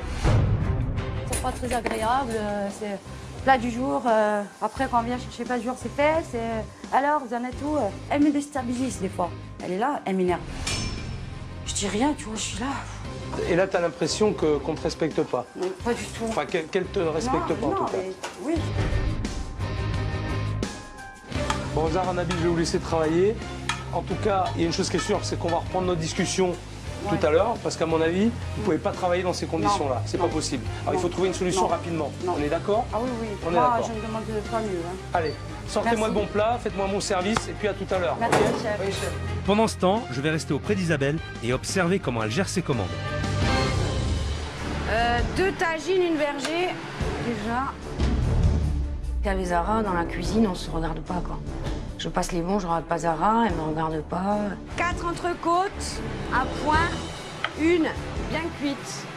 C'est pas très agréable. C'est plat du jour. Après, quand on vient chercher plat du jour, c'est fait. Alors, vous en êtes où? Elle me déstabilise des fois. Elle est là, elle m'énerve. Je dis rien, tu vois, je suis là. Et là, t'as l'impression qu'on te respecte pas. Non, pas du tout. Enfin, qu'elle te respecte pas, en tout cas. mais oui. Bon, Zahra, Nabil, je vais vous laisser travailler. En tout cas, il y a une chose qui est sûre, c'est qu'on va reprendre notre discussion tout à l'heure, parce qu'à mon avis, vous ne pouvez pas travailler dans ces conditions-là. C'est pas possible. Alors, il faut trouver une solution rapidement. Non. On est d'accord? Ah oui, oui. On est Moi, d'accord. je me demande pas mieux. Hein. Allez, sortez-moi Merci. de bon plat, faites-moi mon service, et puis à tout à l'heure. Merci, Ok? chef. Oui, chef. Pendant ce temps, je vais rester auprès d'Isabelle et observer comment elle gère ses commandes. 2 tagines, une vergée. Déjà. Avec Zahra, dans la cuisine, on se regarde pas, quoi. Je passe les bons, je regarde pas Zahra, elle me regarde pas. 4 entrecôtes, à point, une bien cuite.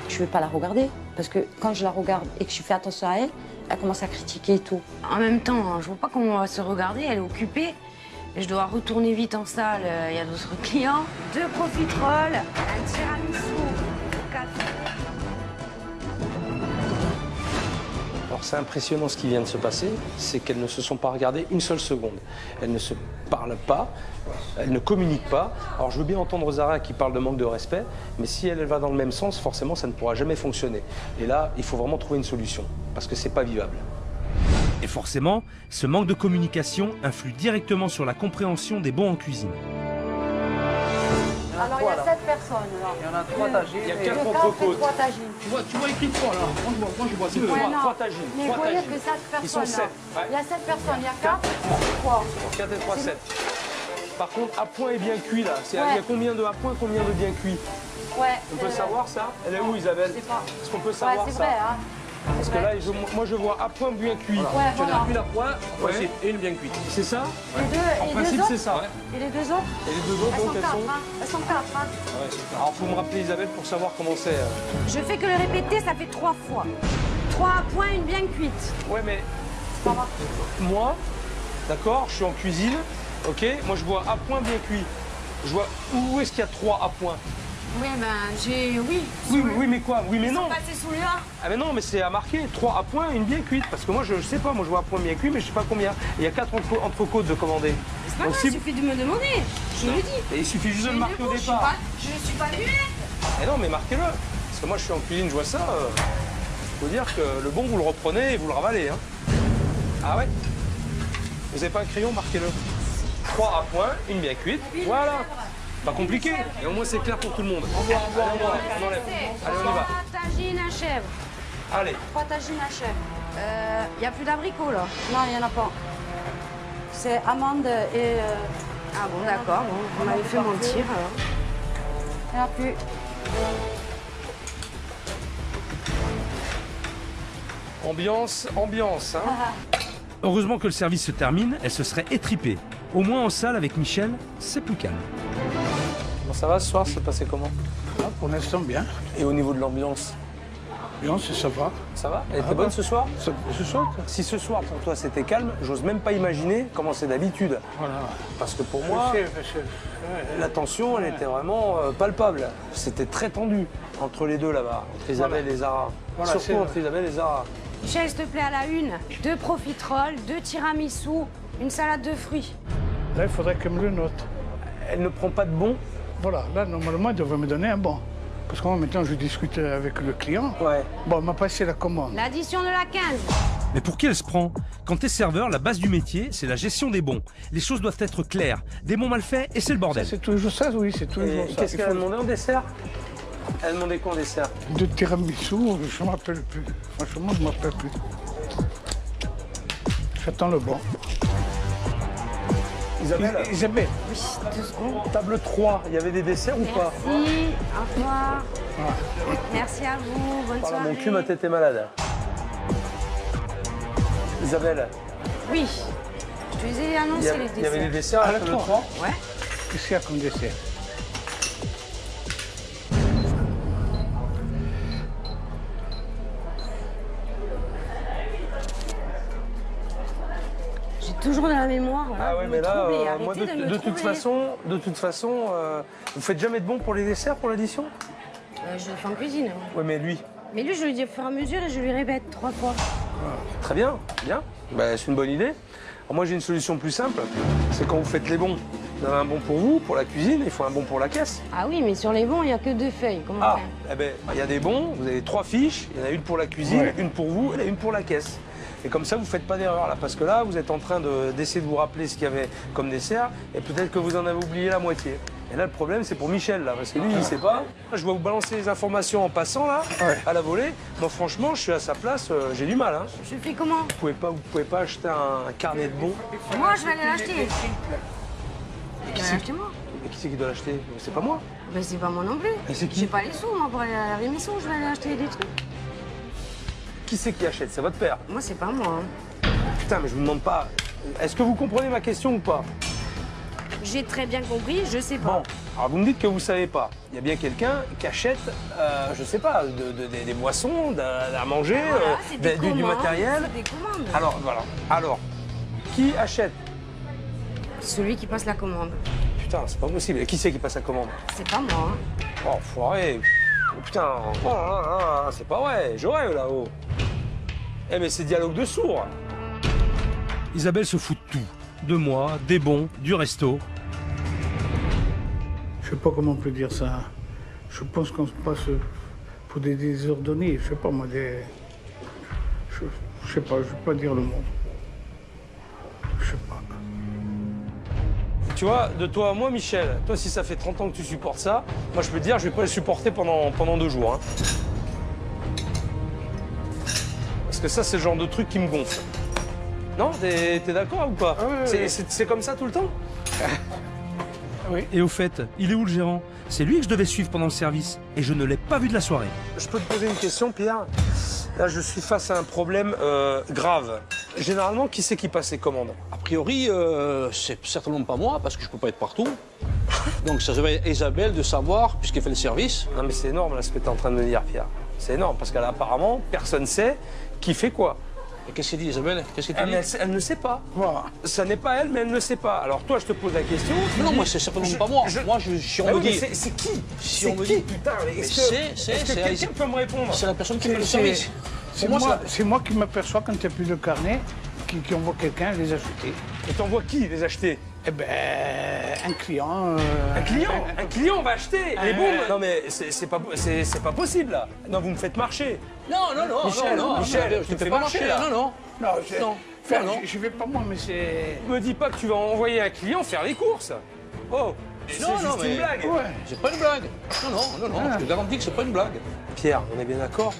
Je ne vais pas la regarder parce que quand je la regarde et que je fais attention à elle, elle commence à critiquer et tout. En même temps, je vois pas comment on va se regarder, elle est occupée. Et je dois retourner vite en salle, il y a d'autres clients. 2 profiteroles, un tiramisu, 4. Alors c'est impressionnant ce qui vient de se passer, c'est qu'elles ne se sont pas regardées une seule seconde. Elles ne se parlent pas, elles ne communiquent pas. Alors je veux bien entendre Zahra qui parle de manque de respect, mais si elle va dans le même sens, forcément ça ne pourra jamais fonctionner. Et là, il faut vraiment trouver une solution, parce que c'est pas vivable. Et forcément, ce manque de communication influe directement sur la compréhension des bons en cuisine. Alors il y a 7 personnes là. Il y en a 3 tagines. Il y a et- 4 entrecôtes. 3 tagines. Tu vois écrit 3 là. Moi je vois 2. Ouais, non. 3 tagines. Mais vous 3 voyez tagines. que 7 personnes Ils sont 7. là. Il y a 7 personnes, il y a 4, 3. 4 et 3, 7. Par contre, à point et bien cuit là. Il y a Ouais. combien de à point, combien de bien cuit? Ouais. On peut savoir ça? Elle est où, Isabelle? Je sais pas. Est-ce qu'on peut Ouais, savoir c'est ça? vrai, hein. Parce que là, moi je vois à point bien cuit. Ouais, Tu en as voilà. une à point, voici, et une bien cuite. C'est ça? Les deux, En et les principe, deux c'est autres ça. Et les deux autres Et les deux autres, Elles sont donc, elles 4, sont. hein. Elles sont 4, hein. Alors, faut me rappeler, Isabelle, pour savoir comment c'est. Je fais que le répéter, ça fait 3 fois. 3 à point, une bien cuite. Ouais, mais Ça va. moi, d'accord, je suis en cuisine, ok? Moi, je vois à point bien cuit. Je vois où est-ce qu'il y a 3 à point? Oui, ben, j'ai. Oui. Oui, mais quoi? Oui, mais non. Passer sous le A. Ah, mais non, mais c'est à marquer 3 à point, une bien cuite. Parce que moi, je sais pas, moi, je vois à point bien cuit, mais je sais pas combien. Il y a 4 entrecôtes de commander. C'est pas Donc, grave, si- il suffit de me demander. Je le dis. Et il suffit juste de le marquer au Je départ. suis pas muette. Eh non, mais marquez-le. Parce que moi, je suis en cuisine, je vois ça. faut dire que le bon, vous le reprenez et vous le ravalez. Hein. Ah ouais? Vous n'avez pas un crayon, marquez-le. 3 à point, une bien cuite. Voilà. Pas compliqué. Et au moins, c'est clair pour tout le monde. Allez, on enlève. Allez, on y va. Tagine à chèvre. Allez. 3 tagines à chèvre. Il n'y a plus d'abricots, là. Non, il n'y en a pas. C'est amande et... Ah bon, d'accord. Bon, vous m'avez fait mentir, alors. Il n'y en a plus. Ambiance, ambiance. Hein. Heureusement que le service se termine, elle se serait étripée. Au moins en salle avec Michel, c'est plus calme. Bon, ça va ce soir, c'est passé comment? Ah, pour l'instant, bien. Et au niveau de l'ambiance? Bien, ça va. Ça va? Elle était Ah bonne bah. ce soir? Ce soir, Si ce soir pour toi c'était calme, j'ose même pas imaginer comment c'est d'habitude. voilà. Parce que pour moi, Ouais. la tension elle était vraiment palpable. C'était très tendu entre les deux là-bas, entre Isabelle et Zara. Voilà, Surtout c'est- entre Isabelle et Zara. Michel, s'il te plaît, à la une, 2 profiteroles, 2 tiramisu, une salade de fruits. Là, il faudrait qu'elle me le note. Elle ne prend pas de bon? Voilà, là, normalement, elle devrait me donner un bon. Parce que moi, maintenant, je discute avec le client. Ouais. Bon, elle m'a passé la commande. L'addition de la 15. Mais pour qui elle se prend? Quand t'es serveur, la base du métier, c'est la gestion des bons. Les choses doivent être claires. Des bons mal faits et c'est le bordel. C'est toujours ça, oui, c'est toujours Et ça. qu'est-ce Il qu'elle a faut demandé en dessert? Elle a demandé quoi en dessert? 2 tiramisu, je ne me rappelle plus. Franchement, je ne me rappelle plus. J'attends le bon. Isabelle, Isabelle, Oui, 2 secondes. table 3, il y avait des desserts ou pas? Merci, au revoir. Merci à vous, bonne Voilà, soirée. mon cul, ma tête est malade. Isabelle, Oui, je te les ai il y, annoncé les il y avait des desserts. desserts à la table 3? Ouais. qu'est-ce qu'il y a comme dessert? J'ai toujours de la mémoire. Ah ouais, vous mais me là, troublez, moi, arrêtez de me de toute troubler. façon, vous faites jamais de bon pour les desserts, pour l'addition? Je le fais en cuisine. Ouais, mais lui, Mais lui, je lui dis au fur et à mesure et je lui répète 3 fois. très bien, bien. Bah, c'est une bonne idée. Alors moi, j'ai une solution plus simple. C'est quand vous faites les bons, vous avez un bon pour vous, pour la cuisine, il faut un bon pour la caisse. Ah oui, mais sur les bons, il n'y a que 2 feuilles. Comment Ah, faire? eh ben, il y a des bons, vous avez 3 fiches, il y en a une pour la cuisine, Ouais. une pour vous et une pour la caisse. Et comme ça, vous ne faites pas d'erreur là, parce que là, vous êtes en train d'essayer de vous rappeler ce qu'il y avait comme dessert, et peut-être que vous en avez oublié la moitié. Et là, le problème, c'est pour Michel, là, parce que lui, il ne sait pas. Je vais vous balancer les informations en passant, là, Ouais. à la volée. Moi, franchement, je suis à sa place, j'ai du mal. Hein. Je fais comment? Vous pouvez pas acheter un carnet de bons. Moi, je vais aller l'acheter. Je vais l'acheter moi. Et qui c'est qui doit l'acheter? C'est pas moi. Ben, c'est pas moi non plus. Et c'est qui? J'ai pas les sous, moi, pour aller laver mes sous. Je vais aller acheter des trucs. Qui c'est qui achète? C'est votre père. Moi, c'est pas moi. hein. Putain, mais je vous demande pas. Est-ce que vous comprenez ma question ou pas? J'ai très bien compris, je sais pas. Bon, alors vous me dites que vous savez pas. Il y a bien quelqu'un qui achète, je sais pas, des boissons, à manger, Voilà, c'est des du commandes, matériel. c'est des commandes. Alors, voilà. Alors, qui achète? Celui qui passe la commande. Putain, c'est pas possible. Et qui c'est qui passe la commande? C'est pas moi. hein. Oh, foiré. Oh, putain, oh là là, c'est pas vrai. Je rêve là-haut. Eh, mais c'est dialogue de sourds. Isabelle se fout de tout. De moi, des bons, du resto. Je sais pas comment on peut dire ça. Je pense qu'on se passe pour des désordonnés. Je sais pas, moi, des... Je sais pas, je vais pas dire le mot. Je sais pas. Tu vois, de toi à moi, Michel, toi, si ça fait 30 ans que tu supportes ça, moi, je peux te dire, je vais pas le supporter pendant 2 jours. Hein. Parce que ça, c'est le genre de truc qui me gonfle. Non, t'es d'accord ou pas? C'est comme ça tout le temps? Et au fait, il est où le gérant? C'est lui que je devais suivre pendant le service. Et je ne l'ai pas vu de la soirée. Je peux te poser une question, Pierre? Là, je suis face à un problème grave. Généralement, qui c'est qui passe les commandes? A priori, c'est certainement pas moi, parce que je peux pas être partout. Donc ça serait à Isabelle de savoir, puisqu'elle fait le service. Non, mais c'est énorme, là, ce que tu es en train de me dire, Pierre. C'est énorme, parce qu'apparemment, personne sait qui fait quoi. Et qu'est-ce qu'elle dit, Isabelle? Qu'est-ce qu'elle Ah, dit? mais elle ne sait pas. Voilà. Ça n'est pas elle, mais elle ne sait pas. Alors, toi, je te pose la question. Non, moi, c'est certainement pas moi. Moi, si on Ah me oui, mais dit... c'est qui? Si C'est on me qui, dit- putain? Mais est-ce c'est- que c'est quelqu'un peut me répondre? C'est la personne qui fait le C'est- service. C'est Pour moi, moi, c'est moi qui m'aperçois quand il n'y a plus de carnet, qui envoie quelqu'un les acheter. Et t'envoies qui les acheter? Eh ben, un client... Un client va acheter les bombes. Non mais c'est pas possible là. Non, vous me faites marcher. Non, non, non, Michel, non, non, Michel, je tu te fais pas marcher là. Non, non. Non, Non. Enfin, Non. je vais pas moi, mais c'est... Me dis pas que tu vas envoyer un client faire les courses. Oh, c'est Non, non, juste mais- une blague. Ouais. C'est pas une blague. Non, non, non, non, je te garantis que c'est pas une blague. Pierre, on est bien d'accord?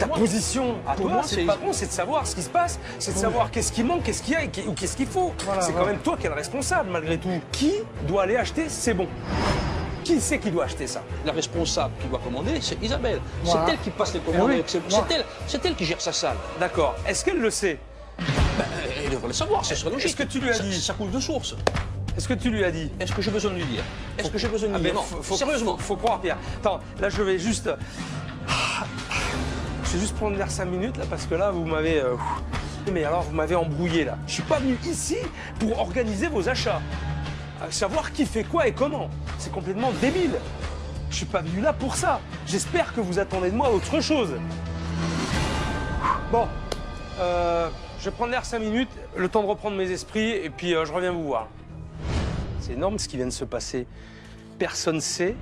Ta position à pour toi, moi, c'est le patron, c'est de savoir ce qui se passe, c'est de savoir qu'est-ce qui manque, qu'est-ce qu'il y a ou qu'est-ce qu'il faut. Voilà, c'est quand voilà. même toi qui es le responsable malgré tout. Qui doit aller acheter C'est bon. Qui c'est qui doit acheter ça? La responsable qui doit commander, c'est Isabelle. Voilà. C'est elle qui passe les commandes. oui, avec ses- voilà. c'est elle qui gère sa salle. D'accord. Est-ce qu'elle le sait? Elle devrait le savoir, c'est serait logique. Est-ce que tu lui as dit? Ça coule de source. Est-ce que tu lui as dit? Est-ce que j'ai besoin de lui dire? Est-ce que j'ai besoin de lui mais dire? Non, Faut sérieusement. croire, Pierre. Attends, là, je vais juste... Je vais juste prendre l'air 5 minutes, là, parce que là, vous m'avez... Mais alors, vous m'avez embrouillé, là. Je suis pas venu ici pour organiser vos achats. Savoir qui fait quoi et comment. C'est complètement débile. Je suis pas venu là pour ça. J'espère que vous attendez de moi autre chose. Bon, je vais prendre l'air 5 minutes, le temps de reprendre mes esprits, et puis je reviens vous voir. C'est énorme ce qui vient de se passer. Personne sait,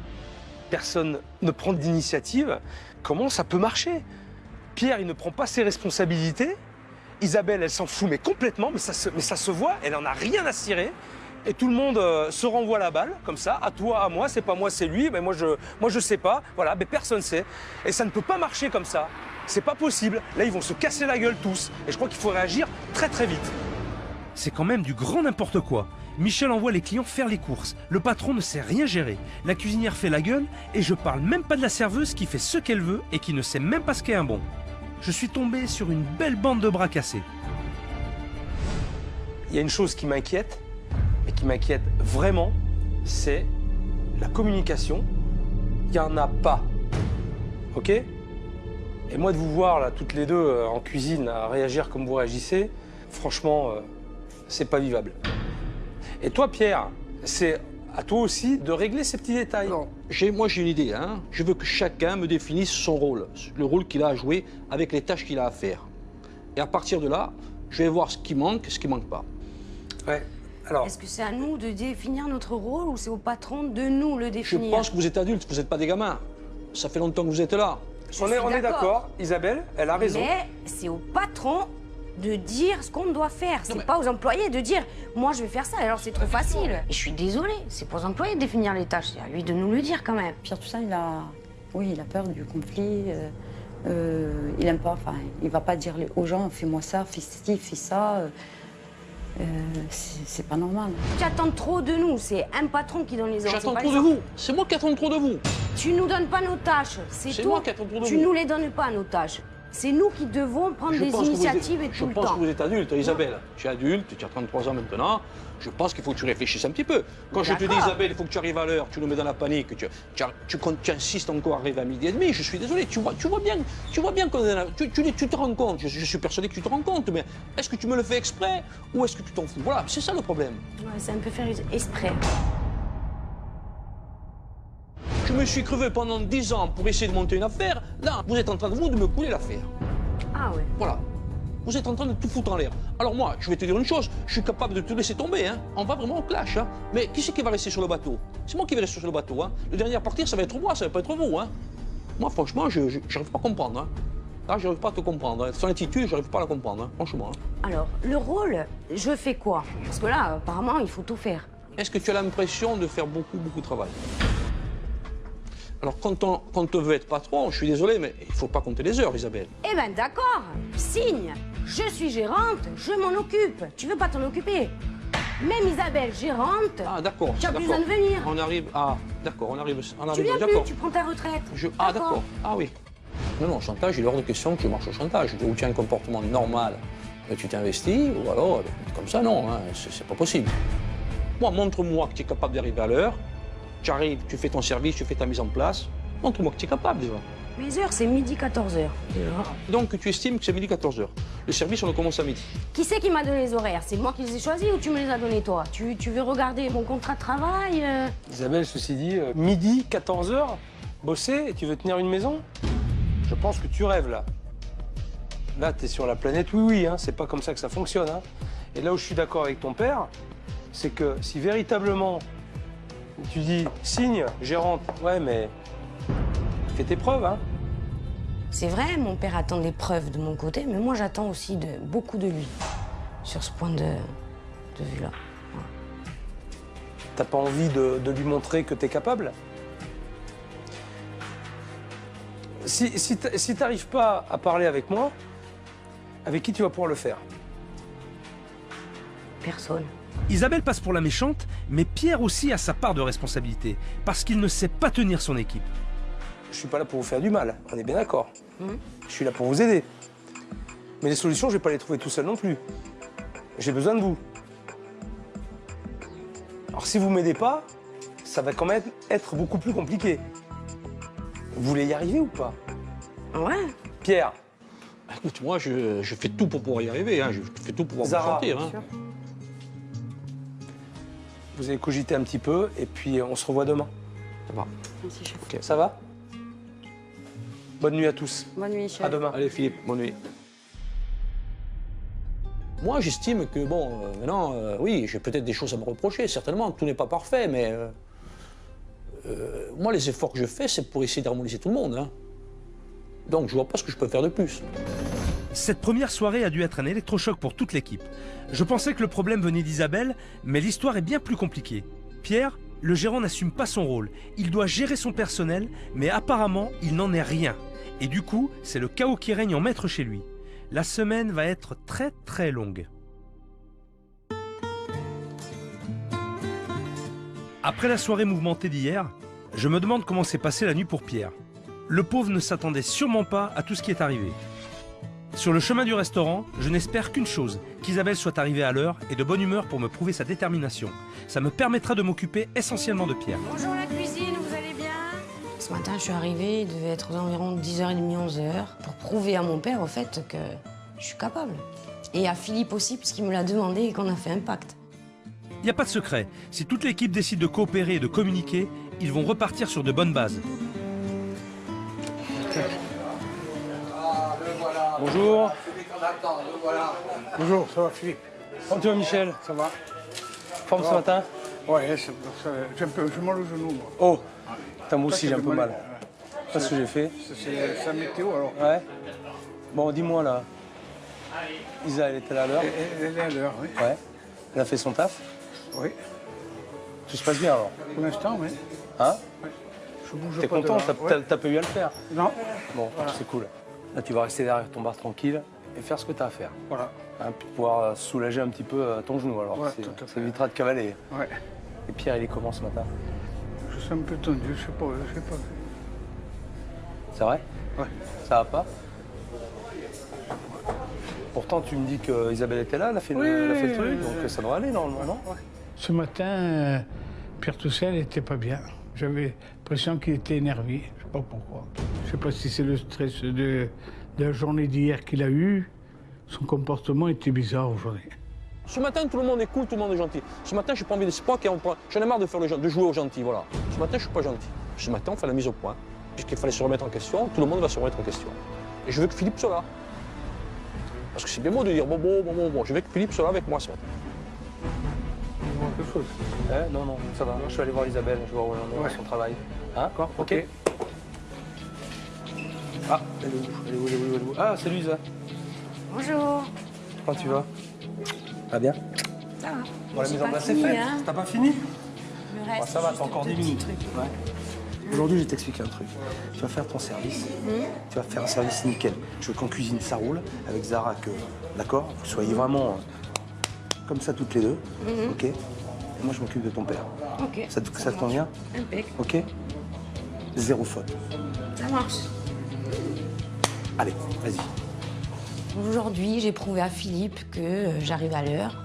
personne ne prend d'initiative. Comment ça peut marcher? Pierre, il ne prend pas ses responsabilités. Isabelle, elle s'en fout, mais complètement, mais ça se voit, elle en a rien à cirer. Et tout le monde se renvoie la balle, comme ça, à toi, à moi, c'est pas moi, c'est lui, mais moi je sais pas, voilà, mais personne sait. Et ça ne peut pas marcher comme ça. C'est pas possible. Là, ils vont se casser la gueule tous. Et je crois qu'il faut réagir très très vite. C'est quand même du grand n'importe quoi. Michel envoie les clients faire les courses. Le patron ne sait rien gérer. La cuisinière fait la gueule et je parle même pas de la serveuse qui fait ce qu'elle veut et qui ne sait même pas ce qu'est un bon. Je suis tombé sur une belle bande de bras cassés. Il y a une chose qui m'inquiète, et qui m'inquiète vraiment, c'est la communication. Il n'y en a pas. Ok? Et moi de vous voir là, toutes les deux en cuisine, à réagir comme vous réagissez, franchement, c'est pas vivable. Et toi, Pierre, c'est à toi aussi de régler ces petits détails. Alors, moi j'ai une idée. Hein. Je veux que chacun me définisse son rôle, le rôle qu'il a à jouer avec les tâches qu'il a à faire. Et à partir de là, je vais voir ce qui manque, ce qui manque pas. Ouais. Alors, Est-ce que c'est à nous de définir notre rôle ou c'est au patron de nous le Je définir? pense que vous êtes adultes, vous n'êtes pas des gamins. Ça fait longtemps que vous êtes là. on est d'accord. Isabelle, elle a raison. Mais c'est au patron de dire ce qu'on doit faire. C'est mais- pas aux employés de dire moi je vais faire ça, alors c'est trop facile. Et je suis désolée, c'est pour aux employés de définir les tâches. C'est à lui de nous le dire quand même. Pierre Toussaint, il a peur du conflit. Il aime pas, enfin, il va pas dire aux gens fais-moi ça, fais ci, fais ça. C'est pas normal. Tu attends trop de nous, c'est un patron qui donne les ordres. J'attends c'est pas trop les de autres. vous. C'est moi qui attends trop de vous. Tu nous donnes pas nos tâches, c'est C'est tout. moi qui attends trop de Tu vous. nous les donnes pas nos tâches. C'est nous qui devons prendre des pense que vous êtes- initiatives et tout le Je pense temps. que vous êtes adulte, Isabelle. Tu es adulte, tu as 33 ans maintenant. Je pense qu'il faut que tu réfléchisses un petit peu. Quand je te dis, D'accord. Isabelle, il faut que tu arrives à l'heure, tu nous mets dans la panique, tu insistes encore à arriver à 12h30, je suis désolé, tu vois bien qu'on est là. Tu te rends compte, je suis persuadé que tu te rends compte, mais est-ce que tu me le fais exprès ou est-ce que tu t'en fous? Voilà, c'est ça le problème. Ouais, c'est un peu faire exprès. Je me suis crevé pendant 10 ans pour essayer de monter une affaire. Là, vous êtes en train de me couler l'affaire. Ah ouais. Voilà. Vous êtes en train de tout foutre en l'air. Alors moi, je vais te dire une chose, je suis capable de te laisser tomber. Hein. On va vraiment au clash. Hein. Mais qui c'est qui va rester sur le bateau? C'est moi qui vais rester sur le bateau. Hein. Le dernier à partir, ça va être moi, ça va pas être vous. Hein. Moi, franchement, je n'arrive pas à comprendre. Hein. Là, je n'arrive pas à te comprendre. Hein. Son attitude, je n'arrive pas à la comprendre, hein. Franchement. Hein. Alors, le rôle, je fais quoi? Parce que là, apparemment, il faut tout faire. Est-ce que tu as l'impression de faire beaucoup de travail? Alors, quand on veut être patron, je suis désolé, mais il ne faut pas compter les heures, Isabelle. Eh ben d'accord, signe. Je suis gérante, je m'en occupe. Tu veux pas t'en occuper? Même Isabelle, gérante, Ah, d'accord. tu as plus d'accord. besoin de venir. On arrive. Ah, d'accord, on arrive. Tu viens plus, d'accord. tu prends ta retraite. Ah, d'accord. Ah oui. Non, chantage, il est hors de question que tu marches au chantage. Ou tu as un comportement normal, et tu t'investis, ou alors, comme ça, non, hein, c'est pas possible. Moi, montre-moi que tu es capable d'arriver à l'heure. Tu arrives, tu fais ton service, tu fais ta mise en place. Montre-moi que tu es capable, déjà. Mes heures, c'est midi 14h. Donc, tu estimes que c'est midi 14h. Le service, on le commence à midi. Qui c'est qui m'a donné les horaires? C'est moi qui les ai choisis ou tu me les as donnés toi? Tu veux regarder mon contrat de travail? Isabelle, ceci dit, midi, 14h, bosser et tu veux tenir une maison? Je pense que tu rêves là. Là, t'es sur la planète oui, hein, c'est pas comme ça que ça fonctionne. Hein. Et là où je suis d'accord avec ton père, c'est que si véritablement tu dis signe, gérante, ouais, mais fais tes preuves, hein. C'est vrai, mon père attend des preuves de mon côté, mais moi j'attends aussi beaucoup de lui sur ce point de vue-là. Voilà. T'as pas envie de lui montrer que t'es capable? Si t'arrives pas à parler avec moi, avec qui tu vas pouvoir le faire? Personne. Isabelle passe pour la méchante, mais Pierre aussi a sa part de responsabilité, parce qu'il ne sait pas tenir son équipe. Je suis pas là pour vous faire du mal, on est bien d'accord. Je suis là pour vous aider. Mais les solutions, je vais pas les trouver tout seul non plus. J'ai besoin de vous. Alors si vous m'aidez pas, ça va quand même être beaucoup plus compliqué. Vous voulez y arriver ou pas? Ouais. Pierre. Écoute, moi, je fais tout pour pouvoir y arriver. Hein. Je fais tout pour pouvoir Zara, me sortir. Hein. Vous allez cogiter un petit peu et puis on se revoit demain. Ça va. Merci, chef. Ok. Ça va? Bonne nuit à tous. Bonne nuit, chef. À demain. Allez, Philippe, bonne nuit. Moi, j'estime que, bon, maintenant, oui, j'ai peut-être des choses à me reprocher, certainement. Tout n'est pas parfait, mais moi, les efforts que je fais, c'est pour essayer d'harmoniser tout le monde. Hein. Donc, je vois pas ce que je peux faire de plus. Cette première soirée a dû être un électrochoc pour toute l'équipe. Je pensais que le problème venait d'Isabelle, mais l'histoire est bien plus compliquée. Pierre, le gérant, n'assume pas son rôle. Il doit gérer son personnel, mais apparemment, il n'en est rien. Et du coup, c'est le chaos qui règne en maître chez lui. La semaine va être très très longue. Après la soirée mouvementée d'hier, je me demande comment s'est passée la nuit pour Pierre. Le pauvre ne s'attendait sûrement pas à tout ce qui est arrivé. Sur le chemin du restaurant, je n'espère qu'une chose, qu'Isabelle soit arrivée à l'heure et de bonne humeur pour me prouver sa détermination. Ça me permettra de m'occuper essentiellement de Pierre. Bonjour la cuisine, vous allez bien? Ce matin, je suis arrivée, il devait être environ 10h30, 11h, pour prouver à mon père, au fait, que je suis capable. Et à Philippe aussi, puisqu'il me l'a demandé et qu'on a fait un pacte. Il n'y a pas de secret. Si toute l'équipe décide de coopérer et de communiquer, ils vont repartir sur de bonnes bases. Bonjour. Bonjour, ça va Philippe? Comment tu vas, Michel? Ça va? Forme ce matin? Ouais, j'ai mal au genou, moi. Oh, putain, moi aussi j'ai un peu mal. Ouais. Qu'est-ce que j'ai fait? C'est la météo alors. Ouais. Bon, dis-moi là. Isa, elle était là à l'heure? Elle est à l'heure, oui. Ouais. Elle a fait son taf? Oui. Tout se passe bien alors? Pour l'instant, oui. Hein? Je bouge T'es pas content? de là. T'as pas eu à le faire? Non. Bon, c'est cool. Là, tu vas rester derrière ton bar tranquille et faire ce que t'as à faire. Voilà. Hein, pour pouvoir soulager un petit peu ton genou alors. Ouais, tout à Ça fait. évitera de cavaler. Ouais. Et Pierre, il est comment ce matin? Je suis un peu tendu, je sais pas. C'est vrai? Ouais. Ça va pas? Pourtant, tu me dis que Isabelle était là, elle a fait, elle a fait le truc, donc ça doit aller normalement, non? Ouais. Ce matin, Pierre Toussel n'était pas bien. J'avais l'impression qu'il était énervé, je sais pas pourquoi. Je sais pas si c'est le stress de la journée d'hier qu'il a eu. Son comportement était bizarre aujourd'hui. Ce matin, tout le monde est cool, tout le monde est gentil. Ce matin, j'ai pas envie de spock et j'en ai marre de faire de jouer aux gentils, voilà. Ce matin, je suis pas gentil. Ce matin, on fait la mise au point. Puisqu'il fallait se remettre en question, tout le monde va se remettre en question. Et je veux que Philippe soit là. Parce que c'est bien beau de dire bon. Je veux que Philippe soit là avec moi ce matin. Quelque chose. Non, ça va. Je suis allé voir Isabelle, je vais voir où elle en est dans son travail. Hein? D'accord, Ok. Ah, elle est où? Ah, salut Isa. Bonjour. Comment tu vas? Pas bien? Ça va. Bon, la J'ai mise en pas place est fini, faite. hein. T'as pas fini? Il me reste Ça va, juste t'as encore 10 deux petits minutes. trucs. Ouais. Aujourd'hui, je vais t'expliquer un truc. Tu vas faire ton service. Tu vas faire un service nickel. Je veux qu'en cuisine, ça roule. Avec Zara, que, d'accord? Vous soyez vraiment comme ça toutes les deux. Ok? Et moi, je m'occupe de ton père. Ok. Ça te convient? Impec. Ok? Zéro faute. Ça marche. Allez, vas-y. Aujourd'hui, j'ai prouvé à Philippe que j'arrive à l'heure,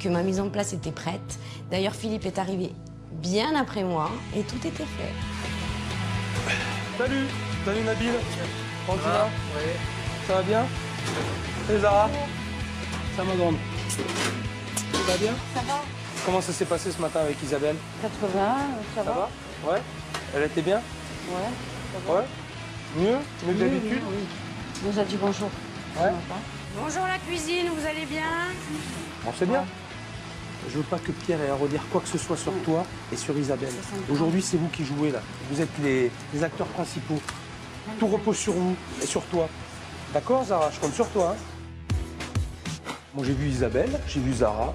que ma mise en place était prête. D'ailleurs, Philippe est arrivé bien après moi et tout était fait. Salut Nabil. Comment tu vas? Oui. Ça va bien? Salut Zara. Ça va ma grande. Ça va bien? Ça va? Comment ça s'est passé ce matin avec Isabelle? 80, ça Ça va? va? Ouais. Elle était bien? Ouais, ça va. Ouais. Mieux que d'habitude? Oui. Il nous a dit bonjour. Ouais. Bonjour la cuisine, vous vous allez bien? Bon, c'est bien. Je veux pas que Pierre ait à redire quoi que ce soit sur toi et sur Isabelle. Aujourd'hui, c'est vous qui jouez là. Vous êtes les acteurs principaux. Tout repose sur vous et sur toi. D'accord, Zara? Je compte sur toi. Hein. Bon, j'ai vu Isabelle, j'ai vu Zara.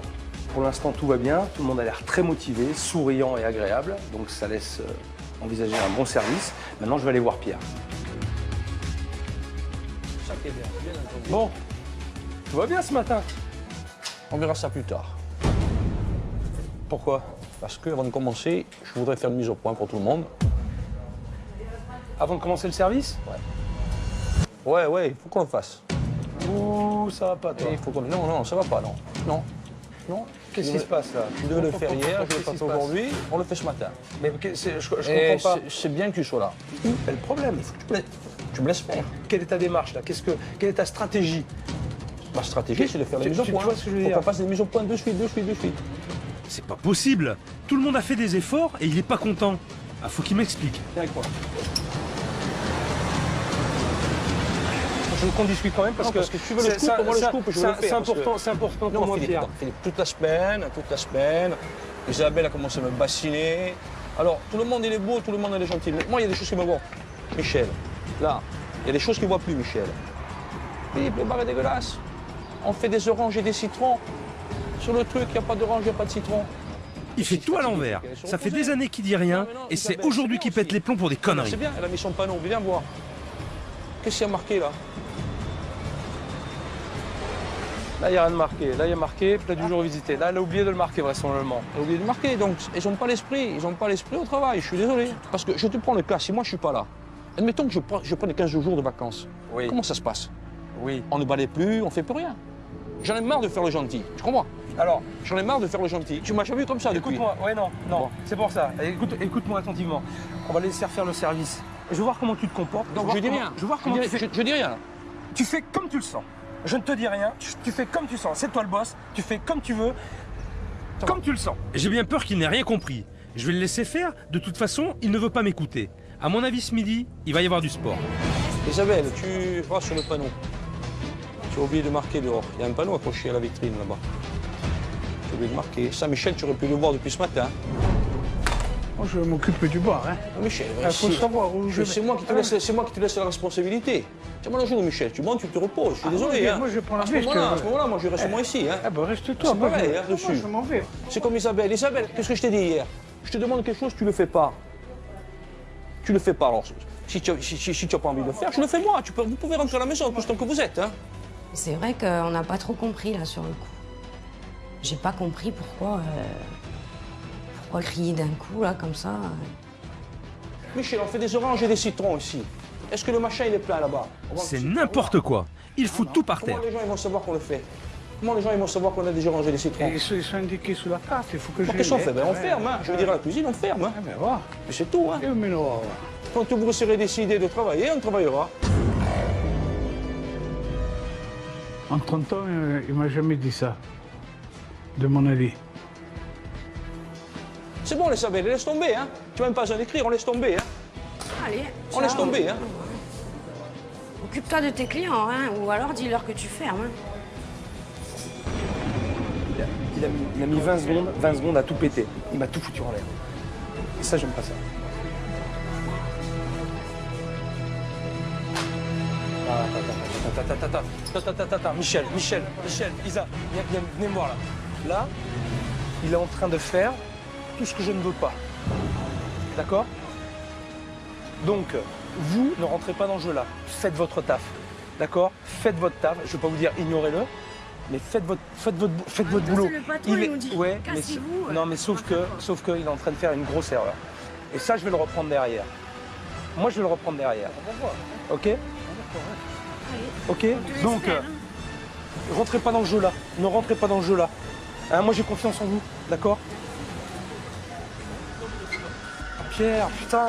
Pour l'instant, tout va bien. Tout le monde a l'air très motivé, souriant et agréable. Donc, ça laisse envisager un bon service. Maintenant, je vais aller voir Pierre. Bon, tout va bien ce matin? On verra ça plus tard. Pourquoi? Parce que avant de commencer, je voudrais faire une mise au point pour tout le monde. Avant de commencer le service? Ouais, il faut qu'on le fasse. Ouh, ça va pas, toi. Il faut qu'on... Non, ça va pas, non. Non. Qu'est-ce qui se passe, là? Je devais le faire hier, je ne l'ai pas fait aujourd'hui, on le fait ce matin. Mais je comprends pas. C'est bien que tu sois là. Quel problème? Il faut que tu me laisses faire. Quelle est ta démarche, là? Quelle est ta stratégie? Ma stratégie, c'est de faire les mises au point. Tu vois ce que je veux dire? Faut qu'on fasse des mises au point de suite. C'est pas possible. Tout le monde a fait des efforts et il est pas content. Ah, faut qu'il m'explique. Viens avec moi. Je veux qu'on discute quand même parce que tu veux le scoop, moi le scoop, je veux le faire. C'est important pour moi, Pierre. Philippe, toute la semaine, Isabelle a commencé à me bassiner. Alors, tout le monde il est beau, tout le monde il est gentil. Mais moi, il y a des choses qui me voient. Michel, là, il y a des choses qu'il ne voit plus, Michel. Philippe, le bar est dégueulasse. On fait des oranges et des citrons. Sur le truc, il n'y a pas d'orange, il n'y a pas de citron. Il fait tout à l'envers. Ça fait des années qu'il dit rien et c'est aujourd'hui qu'il pète les plombs pour des conneries. C'est bien, elle a mis son panneau, viens voir. Qu'est-ce qu'il y a marqué là? Là, il n'y a rien de marqué. Là, il y a marqué plat du jour visité. Là, elle a oublié de le marquer, vraisemblablement. Elle a oublié de le marquer, donc ils n'ont pas l'esprit. Ils n'ont pas l'esprit au travail, je suis désolé. Parce que je te prends le cas, si moi je ne suis pas là, admettons que je prenne 15 jours de vacances. Oui. Comment ça se passe? Oui. On ne balaie plus, on ne fait plus rien. J'en ai marre de faire le gentil, tu comprends? Alors, j'en ai marre de faire le gentil. Tu m'as jamais vu comme ça depuis. Écoute-moi, ouais, non, Bon. c'est pour ça. Écoute-moi attentivement. On va laisser faire le service. Je veux voir comment tu te comportes. Donc je dis rien. Je veux voir comment tu fais. Je dis rien. Tu fais comme tu le sens. Je ne te dis rien, tu fais comme tu sens. C'est toi le boss, tu fais comme tu veux, comme tu le sens. J'ai bien peur qu'il n'ait rien compris. Je vais le laisser faire. De toute façon, il ne veut pas m'écouter. À mon avis, ce midi, il va y avoir du sport. Isabelle, tu vas sur le panneau. Tu as oublié de marquer dehors. Il y a un panneau accroché à la vitrine là-bas. Tu as oublié de marquer. Ça, Michel, tu aurais pu le voir depuis ce matin. Moi, je m'occupe du bar. Hein. Michel, il faut savoir où je vais. C'est moi qui te laisse la responsabilité. Tiens-moi la journée, Michel. Tu montes, tu te reposes. Je suis désolé. Moi, je prends la À ce moment-là, moi, je reste moi ici. Hein. Ah ben, reste-toi. C'est pareil, hein, dessus. Moi, je m'en vais. C'est comme Isabelle. Isabelle, qu'est-ce que je t'ai dit hier? Je te demande quelque chose, tu le fais pas. Tu le fais pas. Alors, si tu n'as pas envie de le faire, je le fais moi. Vous pouvez rentrer à la maison, plus tant que vous êtes. Hein. C'est vrai qu'on n'a pas trop compris là sur le coup. J'ai pas compris pourquoi crier d'un coup là comme ça. Michel, on fait des oranges et des citrons ici. Est-ce que le machin il est plein là-bas? C'est n'importe quoi. Il fout tout par terre. Comment les gens ils vont savoir qu'on le fait? Comment les gens ils vont savoir qu'on a des oranges et des citrons? Ils sont indiqués sous la carte, il faut que je les Qu'est-ce qu'on fait? mette. On ferme, hein. Je veux dire à la cuisine, on ferme. Hein. Ah ben voilà. Et c'est tout. Hein. Mais non. Quand vous serez décidé de travailler, on travaillera. En 30 ans, il m'a jamais dit ça, de mon avis. C'est bon, Isabelle, laisse tomber. Hein. Tu n'as même pas besoin d'écrire, on laisse tomber. Hein. Allez, On laisse tomber. Hein. Occupe-toi de tes clients, hein, ou alors dis-leur que tu fermes. Hein. Il a mis 20 secondes à tout péter. Il m'a tout foutu en l'air. Et ça, j'aime pas ça. Michel, Isa, venez me voir là. Là, il est en train de faire tout ce que je ne veux pas. D'accord? Donc, vous ne rentrez pas dans ce jeu-là. Faites votre taf. D'accord? Faites votre taf. Je ne vais pas vous dire ignorez-le, mais faites votre boulot. Le patron, il nous dit, ouais, cassez-vous. non, mais sauf qu'il est en train de faire une grosse erreur. Et ça, je vais le reprendre derrière. Moi, je vais le reprendre derrière. Ok? Ok? Donc, rentrez pas dans le jeu-là. Ne rentrez pas dans le jeu-là. Hein, moi, j'ai confiance en vous. D'accord? Pierre, putain,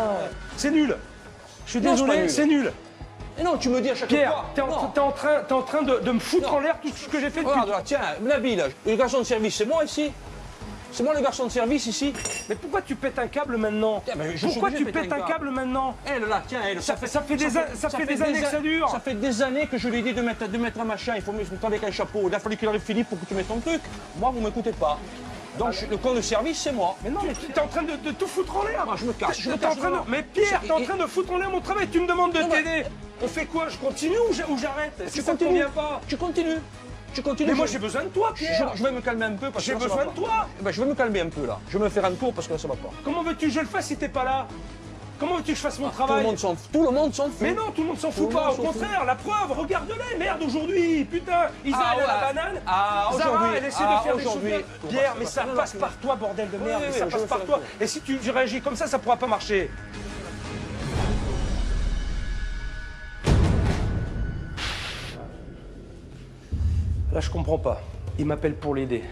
c'est nul. Je suis désolé, c'est nul. Et non, tu me dis à chaque Pierre, fois. t'es en train de me foutre en l'air tout ce que j'ai fait depuis. Regarde là, tiens, Nabil, le garçon de service, c'est moi ici. C'est moi le garçon de service ici. Mais pourquoi tu pètes un câble maintenant? Tiens, mais je suis Pourquoi obligé tu de péter pètes un câble maintenant? Elle là, tiens, elle. Ça fait des années que ça dure. Ça fait des années que je lui ai dit de mettre un machin. Il faut mettre avec un chapeau. Il a fallu qu'il arrive Philippe pour que tu mettes ton truc. Moi, vous m'écoutez pas. Donc le con de service, c'est moi. Mais non, mais tu es en train de tout foutre en l'air. Moi, je me casse. Mais Pierre, t'es en train de foutre en l'air mon travail. Tu me demandes de t'aider. On fait quoi? Je continue ou j'arrête? Tu continues. Tu continues. Tu continues. Mais moi j'ai besoin de toi, Pierre. Je vais me calmer un peu parce que j'ai besoin de toi. Ben, je vais me calmer un peu là. Je vais me faire un tour parce que là ça va pas. Comment veux-tu que je le fasse si t'es pas là? Comment veux-tu que je fasse mon travail? Tout le monde s'en fout. Mais non, tout le monde s'en fout pas. Au contraire, la preuve, regarde-les, merde aujourd'hui. Putain, Isa elle a la banane. Zara, elle essaie de faire des choses bien. Pierre, mais ça passe par toi, bordel de merde. Ça passe par toi. Et si tu réagis comme ça pourra pas marcher. Là, je comprends pas. Il m'appelle pour l'aider.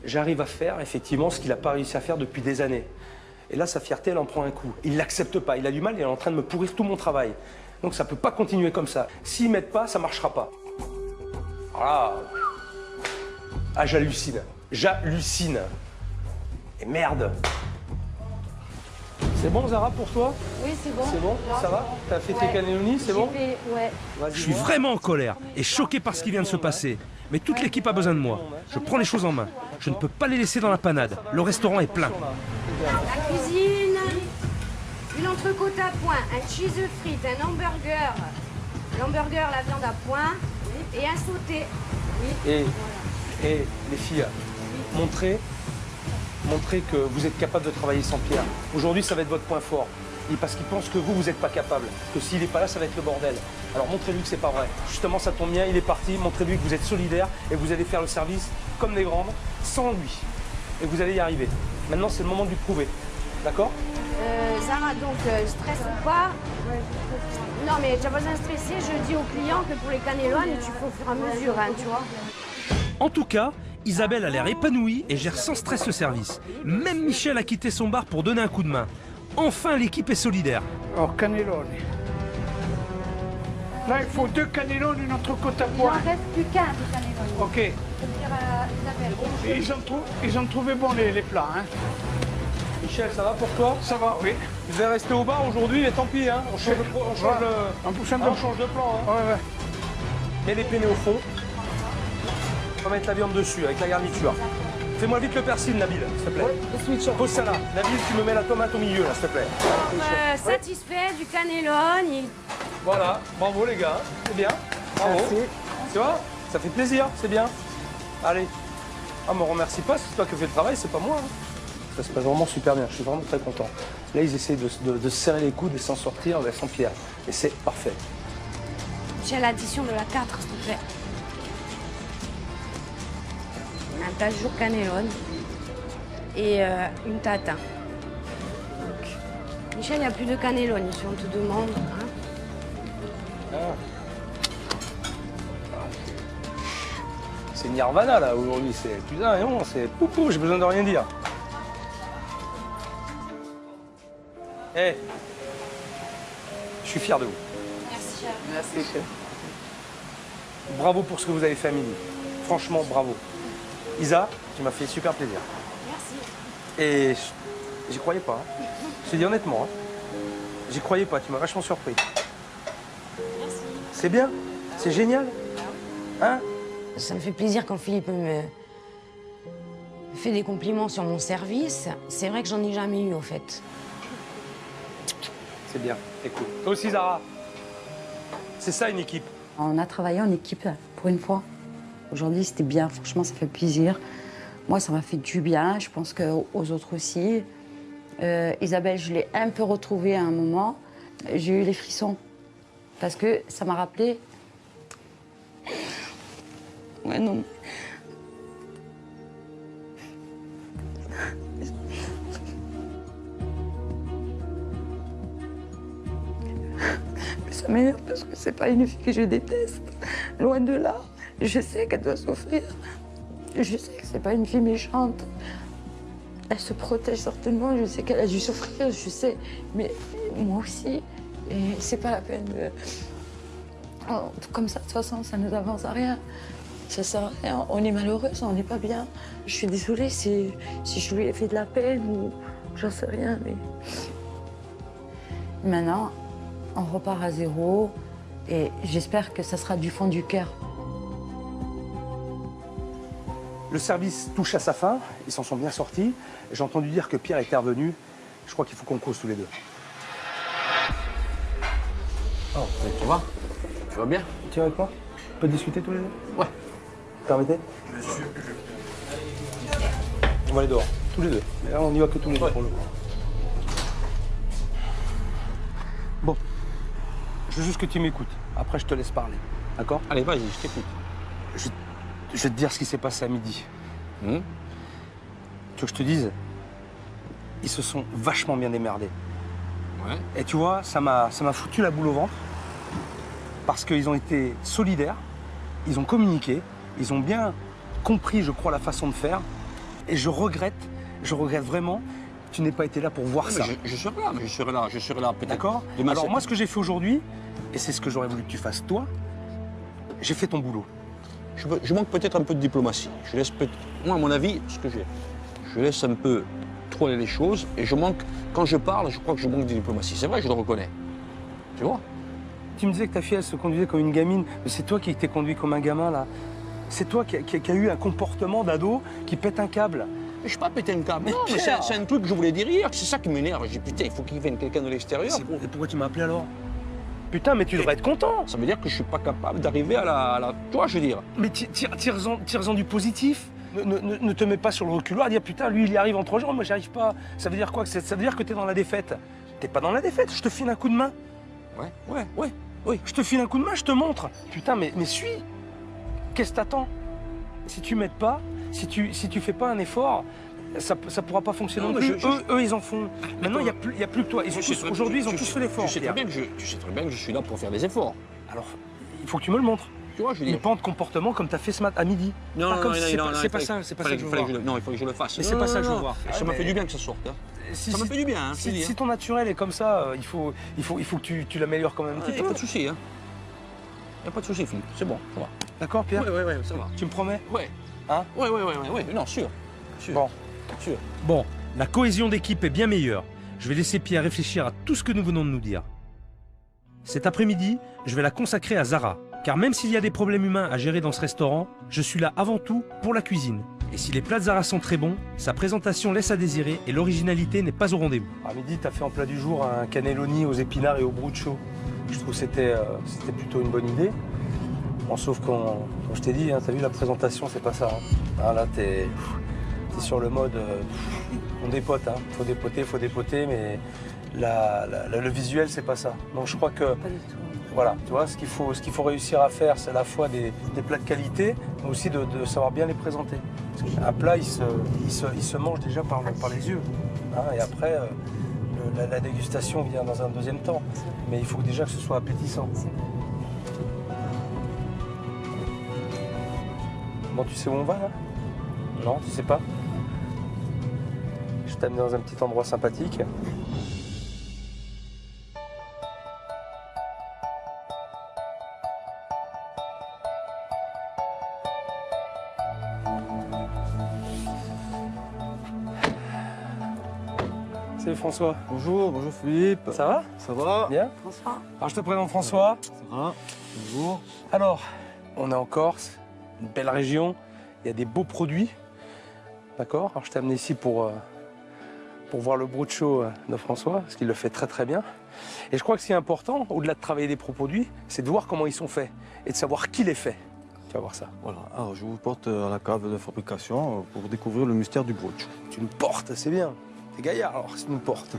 J'arrive à faire, effectivement, ce qu'il n'a pas réussi à faire depuis des années. Et là, sa fierté, elle en prend un coup. Il l'accepte pas. Il a du mal, il est en train de me pourrir tout mon travail. Donc ça peut pas continuer comme ça. S'ils m'aident pas, ça marchera pas. Voilà. Ah, j'hallucine. J'hallucine. Et merde. C'est bon, Zara, pour toi? Oui, c'est bon. C'est bon? Ça va? T'as fait tes cannelloni, c'est bon? Ouais. Je suis vraiment en colère et choqué par ce qui vient de se passer. Mais toute l'équipe a besoin de moi. Je prends les choses en main. Je ne peux pas les laisser dans la panade. Le restaurant est plein. La cuisine, une entrecôte à point, un cheese frites, un hamburger, l'hamburger, la viande à point et un sauté. Et les filles, montrez que vous êtes capable de travailler sans Pierre. Aujourd'hui, ça va être votre point fort. Et parce qu'il pense que vous n'êtes pas capable. Que s'il n'est pas là, ça va être le bordel. Alors montrez-lui que c'est pas vrai. Justement, ça tombe bien, il est parti. Montrez-lui que vous êtes solidaire et vous allez faire le service comme des grandes, sans lui. Et vous allez y arriver. Maintenant, c'est le moment de lui prouver. D'accord? Zara, donc, stress ou pas? Non, mais tu n'as pas besoin de stresser. Je dis aux clients que pour les cannellones, tu fais au fur et à mesure, hein, tu vois. En tout cas, Isabelle a l'air épanouie et gère sans stress le service. Même Michel a quitté son bar pour donner un coup de main. Enfin, l'équipe est solidaire. Alors, cannelloni. Là, il faut 2 cannelloni, une entrecôte à Il point. en reste plus qu'un de cannelloni. Ok. Je peux dire à Isabelle. Et ils ont trouvé bon les plats. Hein. Michel, ça va pour toi? Ça va, oui. Vous allez rester au bar aujourd'hui, mais tant pis, hein. On change de plan. Hein. Ouais. Mets les penne au fond. On va mettre la viande dessus avec la garniture. Fais-moi vite le persil, Nabil, s'il te plaît. Pose ça là. Nabil, tu me mets la tomate au milieu, là, s'il te plaît. Satisfait du cannellone. Voilà, bravo les gars, c'est bien. Bravo. Tu vois, ça fait plaisir, c'est bien. Allez. Ah, me remercie pas, c'est toi qui fais le travail, c'est pas moi. Hein. Ça se passe vraiment super bien, je suis vraiment très content. Là, ils essaient de se serrer les coudes et s'en sortir sans Pierre. Et c'est parfait. J'ai l'addition de la 4, s'il te plaît. Un tajour cannellone et une tatin. Donc, Michel, il n'y a plus de cannellone si on te demande. Hein. C'est Nirvana là aujourd'hui, c'est putain, non, c'est poupou, j'ai besoin de rien dire. Eh, je suis fier de vous. Merci. Merci, chef. Bravo pour ce que vous avez fait à midi. Franchement, bravo. Isa, tu m'as fait super plaisir. Merci. Et j'y croyais pas. Hein. Je te dis honnêtement. Hein. J'y croyais pas, tu m'as vachement surpris. Merci. C'est bien, c'est génial. Hein? Ça me fait plaisir quand Philippe me fait des compliments sur mon service. C'est vrai que j'en ai jamais eu, en fait. C'est bien, écoute. Toi aussi, Zara. C'est ça une équipe. On a travaillé en équipe pour une fois. Aujourd'hui, c'était bien. Franchement, ça fait plaisir. Moi, ça m'a fait du bien. Je pense qu'aux autres aussi. Isabelle, je l'ai un peu retrouvée à un moment. J'ai eu les frissons. Parce que ça m'a rappelé... Ouais, non. Mais ça m'énerve parce que c'est pas une fille que je déteste. Loin de là. Je sais qu'elle doit souffrir. Je sais que c'est pas une fille méchante. Elle se protège certainement. Je sais qu'elle a dû souffrir, je sais. Mais moi aussi. Et c'est pas la peine de... Oh, comme ça, de toute façon, ça nous avance à rien. Ça sert à rien. On est malheureuse, on n'est pas bien. Je suis désolée si je lui ai fait de la peine ou j'en sais rien, mais... Maintenant, on repart à zéro et j'espère que ça sera du fond du cœur. Le service touche à sa fin, ils s'en sont bien sortis. J'ai entendu dire que Pierre était revenu. Je crois qu'il faut qu'on cause tous les deux. Oh, tu vas? Tu vas bien? Tu es avec moi? On peut discuter tous les deux? Ouais. Permettez? Monsieur. On va aller dehors, tous les deux. Mais là, on n'y va que tous les deux pour le coup. Bon, je veux juste que tu m'écoutes. Après, je te laisse parler. D'accord? Allez, vas-y, je t'écoute. Je vais te dire ce qui s'est passé à midi. Tu veux que je te dise? Ils se sont vachement bien démerdés. Ouais. Et tu vois, ça m'a foutu la boule au ventre. Parce qu'ils ont été solidaires, ils ont communiqué, ils ont bien compris, je crois, la façon de faire. Et je regrette vraiment que tu n'aies pas été là pour voir ça. Je serai là peut-être. D'accord? Alors moi, ce que j'ai fait aujourd'hui, et c'est ce que j'aurais voulu que tu fasses toi, j'ai fait ton boulot. Je manque peut-être un peu de diplomatie. Je laisse moi, à mon avis, ce que j'ai, je laisse un peu trop aller les choses et je manque, quand je parle, je crois que je manque de diplomatie. C'est vrai, je le reconnais. Tu vois? Tu me disais que ta fille, elle se conduisait comme une gamine, mais c'est toi qui t'es conduit comme un gamin, là. C'est toi qui a eu un comportement d'ado qui pète un câble. Mais je suis pas pété un câble. Mais non, mais c'est un truc que je voulais dire hier, c'est ça qui m'énerve. J'ai dit, putain, il faut qu'il vienne quelqu'un de l'extérieur. Et pourquoi tu m'as appelé alors? Putain, mais tu devrais être content. Ça veut dire que je suis pas capable d'arriver à la... Tu vois, je veux dire. Mais tire-en du positif. Ne te mets pas sur le reculoir à dire putain, lui, il y arrive en 3 jours, moi, j'y arrive pas. Ça veut dire quoi? Ça veut dire que t'es dans la défaite. T'es pas dans la défaite, je te file un coup de main. Ouais. Je te file un coup de main, je te montre. Putain, mais suis. Qu'est-ce que t'attends? Si tu m'aides pas, si tu fais pas un effort, ça pourra pas fonctionner non plus. Eux, ils en font. Maintenant, il y a plus que toi. Aujourd'hui, ils ont tous fait l'effort. Tu sais très bien que je suis là pour faire des efforts. Alors, il faut que tu me le montres. Tu vois, je veux dire. Mais pas de comportement comme tu as fait ce matin à midi. Non, c'est pas ça que je veux voir. Non, il faut que je le fasse. Mais c'est pas ça que je veux voir. Ça m'a fait du bien que ça sorte. Ça m'a fait du bien. Si ton naturel est comme ça, il faut que tu l'améliores quand même un petit peu. Il n'y a pas de souci. Il n'y a pas de souci, Philippe. C'est bon, ça va. D'accord, Pierre? Oui, ça va. Tu me promets? Ouais. Hein? Ouais. Non, sûr. Bon. Sûr. Bon, la cohésion d'équipe est bien meilleure. Je vais laisser Pierre réfléchir à tout ce que nous venons de nous dire. Cet après-midi, je vais la consacrer à Zara. Car même s'il y a des problèmes humains à gérer dans ce restaurant, je suis là avant tout pour la cuisine. Et si les plats de Zara sont très bons, sa présentation laisse à désirer et l'originalité n'est pas au rendez-vous. À midi, tu as fait en plat du jour un cannelloni aux épinards et au bruschetta. Je trouve que c'était plutôt une bonne idée. Bon, sauf quand je t'ai dit, hein, tu as vu la présentation, c'est pas ça. Hein. Ah, là, t'es sur le mode on dépote. Hein. Faut dépoter, mais le visuel, c'est pas ça. Donc je crois que... Pas du tout. Voilà, tu vois, ce qu'il faut réussir à faire, c'est à la fois des plats de qualité, mais aussi de savoir bien les présenter. Un plat, il se mange déjà par les yeux. Hein, et après, la dégustation vient dans un deuxième temps. Mais il faut déjà que ce soit appétissant. Bon, tu sais où on va, là? Non, tu sais pas? Je t'amène dans un petit endroit sympathique. Salut François. Bonjour Philippe. Ça va? Ça va? Bien? François? Alors je te présente François. Ça va? Bonjour. Alors, on est en Corse, une belle région, il y a des beaux produits. D'accord? Alors je t'ai amené ici pour voir le bruschetta de François, parce qu'il le fait très très bien. Et je crois que ce qui est important, au-delà de travailler des produits, c'est de voir comment ils sont faits et de savoir qui les fait. Tu vas voir ça. Voilà, alors je vous porte à la cave de fabrication pour découvrir le mystère du bruschetta. Tu nous portes, c'est bien. T'es gaillard alors, si tu nous portes.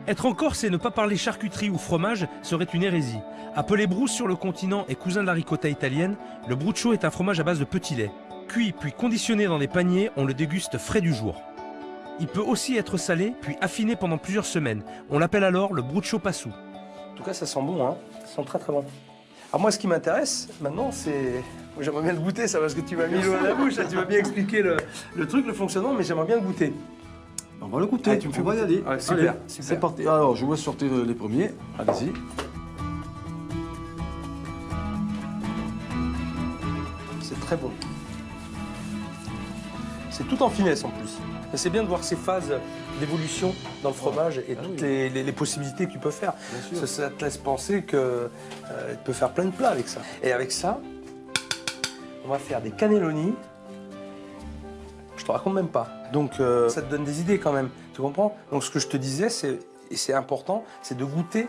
Être en Corse et ne pas parler charcuterie ou fromage serait une hérésie. Appelé brousse sur le continent et cousin de la ricotta italienne, le bruschetta est un fromage à base de petit lait. Cuit puis conditionné dans des paniers, on le déguste frais du jour. Il peut aussi être salé puis affiné pendant plusieurs semaines. On l'appelle alors le bruschetta passou. En tout cas, ça sent bon, hein. Ça sent très très bon. Alors moi, ce qui m'intéresse maintenant, c'est... J'aimerais bien le goûter, ça, parce que tu m'as mis l'eau à la bouche. Là, tu m'as bien expliqué le truc, le fonctionnement, mais j'aimerais bien le goûter. On va le goûter, Allez, tu me fais y aller. Ouais, super, Allez, super. c'est parti. Alors, je vous laisse sortir les premiers. Allez-y. c'est très bon. C'est tout en finesse en plus. Et c'est bien de voir ces phases d'évolution dans le fromage et toutes les possibilités que tu peux faire. Ça te laisse penser que tu peux faire plein de plats avec ça. Et avec ça, on va faire des cannelloni. Je te raconte même pas. Donc ça te donne des idées quand même, tu comprends? Donc ce que je te disais, et c'est important, c'est de goûter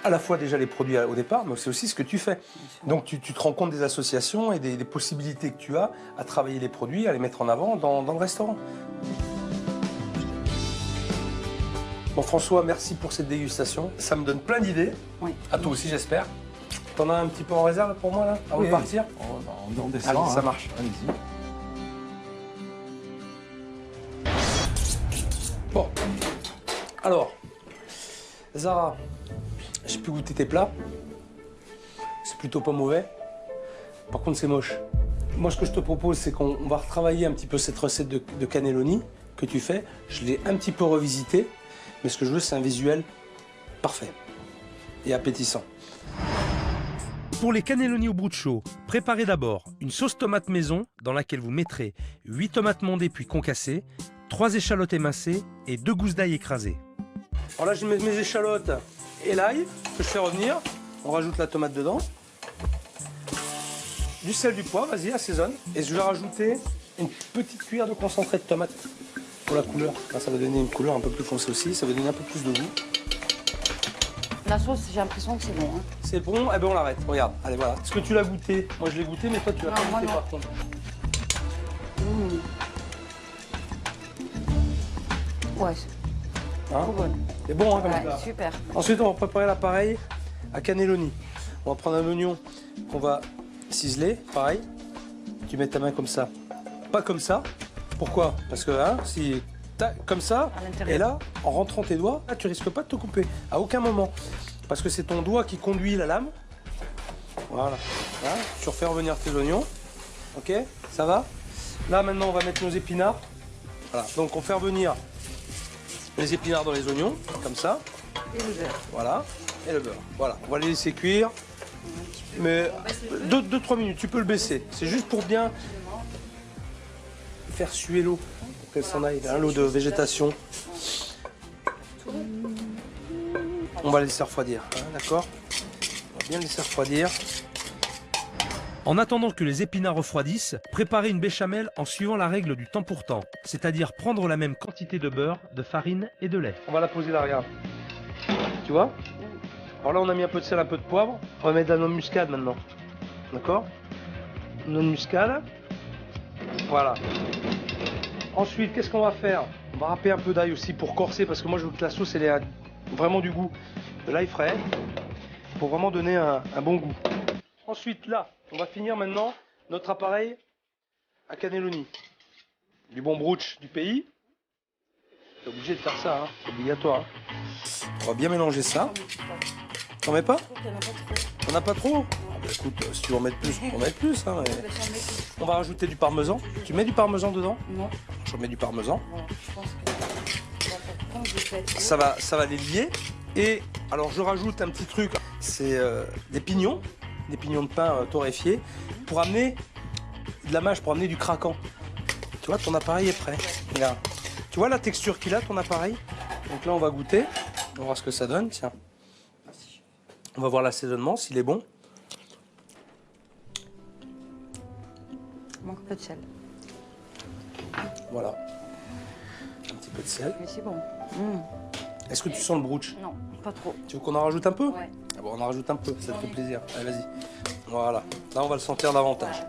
à la fois déjà les produits au départ, mais c'est aussi ce que tu fais. Donc tu te rends compte des associations et des possibilités que tu as à travailler les produits, à les mettre en avant dans le restaurant. Bon François, merci pour cette dégustation. Ça me donne plein d'idées. Oui. À toi aussi j'espère. T'en as un petit peu en réserve pour moi là, avant de partir? On descend. Allez, ça marche. Allez-y. Bon, alors, Zara, j'ai pu goûter tes plats. C'est plutôt pas mauvais. Par contre, c'est moche. Moi, ce que je te propose, c'est qu'on va retravailler un petit peu cette recette de cannelloni que tu fais. Je l'ai un petit peu revisité, mais ce que je veux, c'est un visuel parfait et appétissant. Pour les cannelloni au bruschetta, préparez d'abord une sauce tomate maison dans laquelle vous mettrez 8 tomates mondées puis concassées, 3 échalotes émincées et 2 gousses d'ail écrasées. Alors là, je mets mes échalotes et l'ail que je fais revenir. On rajoute la tomate dedans. Du sel, du poivre, vas-y, assaisonne. Et je vais rajouter une petite cuillère de concentré de tomate pour la couleur. Là, ça va donner une couleur un peu plus foncée aussi, ça va donner un peu plus de goût. La sauce, j'ai l'impression que c'est bon. Hein. C'est bon, eh ben on l'arrête. Regarde, allez voilà. Est-ce que tu l'as goûté? Moi je l'ai goûté, mais toi tu l'as pas goûté par contre. Ouais, Hein? trop bonne. C'est bon hein, comme Ouais, ça. super. Ensuite, on va préparer l'appareil à cannelloni. On va prendre un oignon qu'on va ciseler, pareil. Tu mets ta main comme ça. Pas comme ça. Pourquoi? Parce que hein, si comme ça, et là, en rentrant tes doigts, là, tu risques pas de te couper. À aucun moment. Parce que c'est ton doigt qui conduit la lame. Voilà. Là, tu refais revenir tes oignons. Ok? Ça va? Là, maintenant, on va mettre nos épinards. Voilà. Donc, on fait revenir les épinards dans les oignons, comme ça. Et le beurre. Voilà. Et le beurre. Voilà. On va les laisser cuire. Mais 2-3 minutes, tu peux le baisser. C'est juste pour bien faire suer l'eau. Pour qu'elle s'en aille. L'eau de végétation. On va laisser refroidir. Hein, d'accord? On va bien laisser refroidir. En attendant que les épinards refroidissent, préparez une béchamel en suivant la règle du temps pour temps, c'est-à-dire prendre la même quantité de beurre, de farine et de lait. On va la poser là, regarde. Tu vois? Alors là, on a mis un peu de sel, un peu de poivre. On va mettre de la noix de muscade maintenant. D'accord? Noix de muscade. Voilà. Ensuite, qu'est-ce qu'on va faire? On va râper un peu d'ail aussi pour corser, parce que moi, je veux que la sauce, elle ait vraiment du goût. De l'ail frais, pour vraiment donner un bon goût. Ensuite, là, on va finir maintenant notre appareil à cannelloni. Du bon brooch du pays. T'es obligé de faire ça, hein. C'est obligatoire. Hein. On va bien mélanger ça. T'en mets pas? T'en as pas trop? Ah bah écoute, si tu veux en mettre plus, on va en mettre plus. Hein, mais... On va rajouter du parmesan. Tu mets du parmesan dedans? Non. Je mets du parmesan. Voilà, je pense que Ça va les lier. Et alors je rajoute un petit truc, c'est des pignons de pain torréfiés pour amener de la mâche, pour amener du craquant. Tu vois, ton appareil est prêt. Regarde. Tu vois la texture qu'il a, ton appareil? Donc là, on va goûter. On va voir ce que ça donne. Tiens. On va voir l'assaisonnement, s'il est bon. Il manque un peu de sel. Voilà. Un petit peu de sel. Mais c'est bon. Est-ce que tu sens le brooch? Non, pas trop. Tu veux qu'on en rajoute un peu? Ouais. Ah bon, on en rajoute un peu, ça te fait plaisir. Allez, vas-y. Voilà. Là, on va le sentir davantage.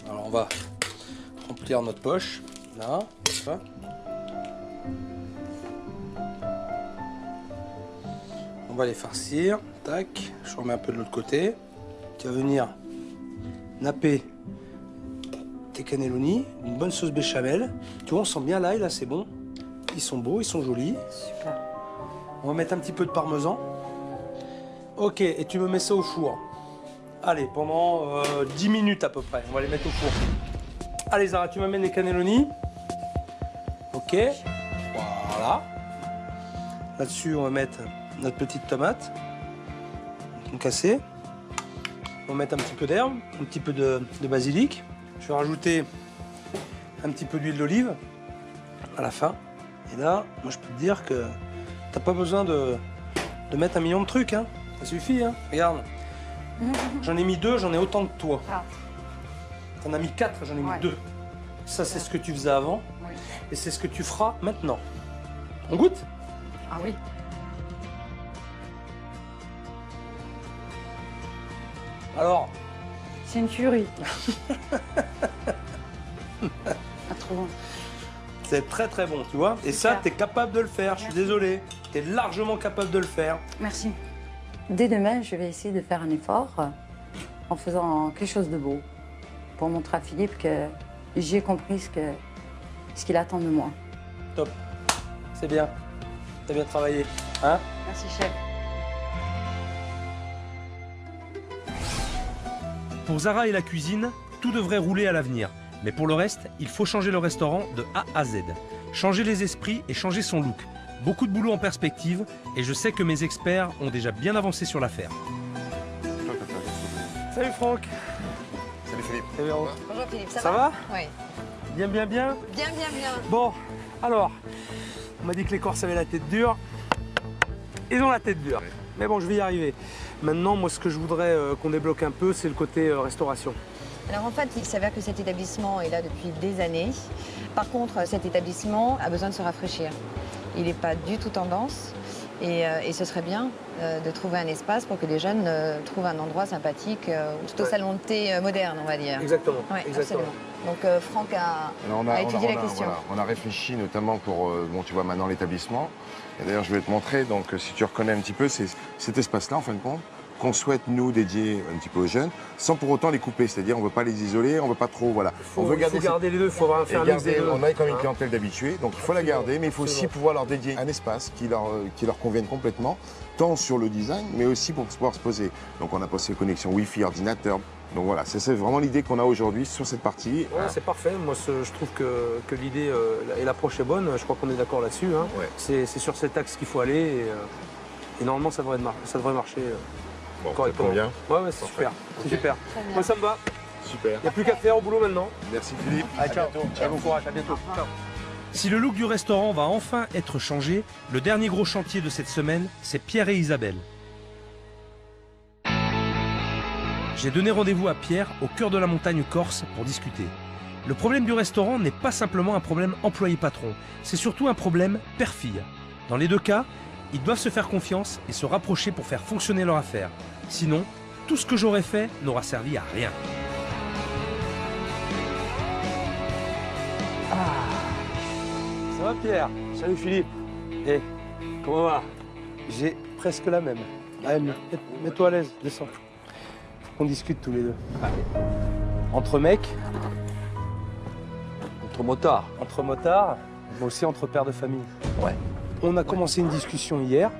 Alors, on va remplir notre poche. Là, comme ça. On va les farcir. Tac. Je remets un peu de l'autre côté. Tu vas venir napper tes cannelloni, une bonne sauce béchamel. Tu vois, on sent bien l'ail, là, c'est bon. Ils sont beaux, ils sont jolis. Super. On va mettre un petit peu de parmesan. Ok, et tu me mets ça au four. Allez, pendant 10 minutes à peu près. On va les mettre au four. Allez, Zara, tu m'amènes les cannelloni. Ok. Voilà. Là-dessus, on va mettre notre petite tomate. Concassée. On va mettre un petit peu d'herbe, un petit peu de basilic. Je vais rajouter un petit peu d'huile d'olive à la fin. Et là, moi je peux te dire que t'as pas besoin de mettre un million de trucs, hein. Ça suffit, hein. Regarde. J'en ai mis 2, j'en ai autant que toi. Ah. T'en as mis 4, j'en ai mis Ouais. 2. Ça, c'est ce que tu faisais avant. Oui. Et c'est ce que tu feras maintenant. On goûte? Ah oui. Alors, C'est une tuerie. Ah, trop bon. c'est très très bon, tu vois. Et ça, Super. t'es capable de le faire. Je suis Merci. désolé. T'es largement capable de le faire. Merci. Dès demain, je vais essayer de faire un effort en faisant quelque chose de beau pour montrer à Philippe que j'ai compris ce qu'il attend de moi. Top. C'est bien. T'as bien travaillé. Hein? Merci, chef. Pour Zara et la cuisine, tout devrait rouler à l'avenir. Mais pour le reste, il faut changer le restaurant de A à Z. Changer les esprits et changer son look. Beaucoup de boulot en perspective et je sais que mes experts ont déjà bien avancé sur l'affaire. Salut Franck. Salut Philippe. Salut Véro. Bonjour Philippe, Ça va? Oui. Bien, bien, bien. Bien. Bon, alors, on m'a dit que les Corses avaient la tête dure. Ils ont la tête dure. Mais bon, je vais y arriver. Maintenant, moi, ce que je voudrais qu'on débloque un peu, c'est le côté restauration. Alors en fait, il s'avère que cet établissement est là depuis des années. Par contre, cet établissement a besoin de se rafraîchir. Il n'est pas du tout tendance et ce serait bien de trouver un espace pour que les jeunes trouvent un endroit sympathique, plutôt salon de thé moderne, on va dire. Exactement. Oui, exactement. absolument. Donc Franck a Alors, étudié la question. voilà, on a réfléchi notamment pour, bon, tu vois maintenant l'établissement. Et d'ailleurs, je vais te montrer, donc si tu reconnais un petit peu, c'est cet espace-là, en fin de compte, qu'on souhaite, nous, dédier un petit peu aux jeunes, sans pour autant les couper. C'est-à-dire, on ne veut pas les isoler, on ne veut pas trop, voilà. Il faut garder les deux, il faut faire un mix des deux. On a quand même une clientèle d'habitués, donc il faut la garder, mais il faut aussi pouvoir leur dédier un espace qui leur convienne complètement, tant sur le design, mais aussi pour pouvoir se poser. Donc on a posé connexion Wi-Fi, ordinateur. Donc voilà, c'est vraiment l'idée qu'on a aujourd'hui sur cette partie. Ouais, c'est parfait. Moi, je trouve que l'idée et l'approche est bonne. Je crois qu'on est d'accord là-dessus. Hein. Ouais. C'est sur cet axe qu'il faut aller et normalement, ça devrait marcher Bon, ça te correctement. convient? Ouais, c'est super. C'est super. Moi, ça me va. Super. Il n'y a plus qu'à faire au boulot maintenant. Merci Philippe. Allez, ciao. bientôt. Ciao, bon courage. À bientôt. Ciao. Si le look du restaurant va enfin être changé, le dernier gros chantier de cette semaine, c'est Pierre et Isabelle. J'ai donné rendez-vous à Pierre au cœur de la montagne corse pour discuter. Le problème du restaurant n'est pas simplement un problème employé-patron, c'est surtout un problème père-fille. Dans les deux cas, ils doivent se faire confiance et se rapprocher pour faire fonctionner leur affaire. Sinon, tout ce que j'aurais fait n'aura servi à rien. Ça va Pierre? Salut Philippe. Eh, comment va? J'ai presque la même. Allez, mets-toi à l'aise, descends. Faut qu'on discute tous les deux. Allez. Entre mecs, entre motards, mais aussi entre pères de famille. Ouais. On a commencé une discussion hier.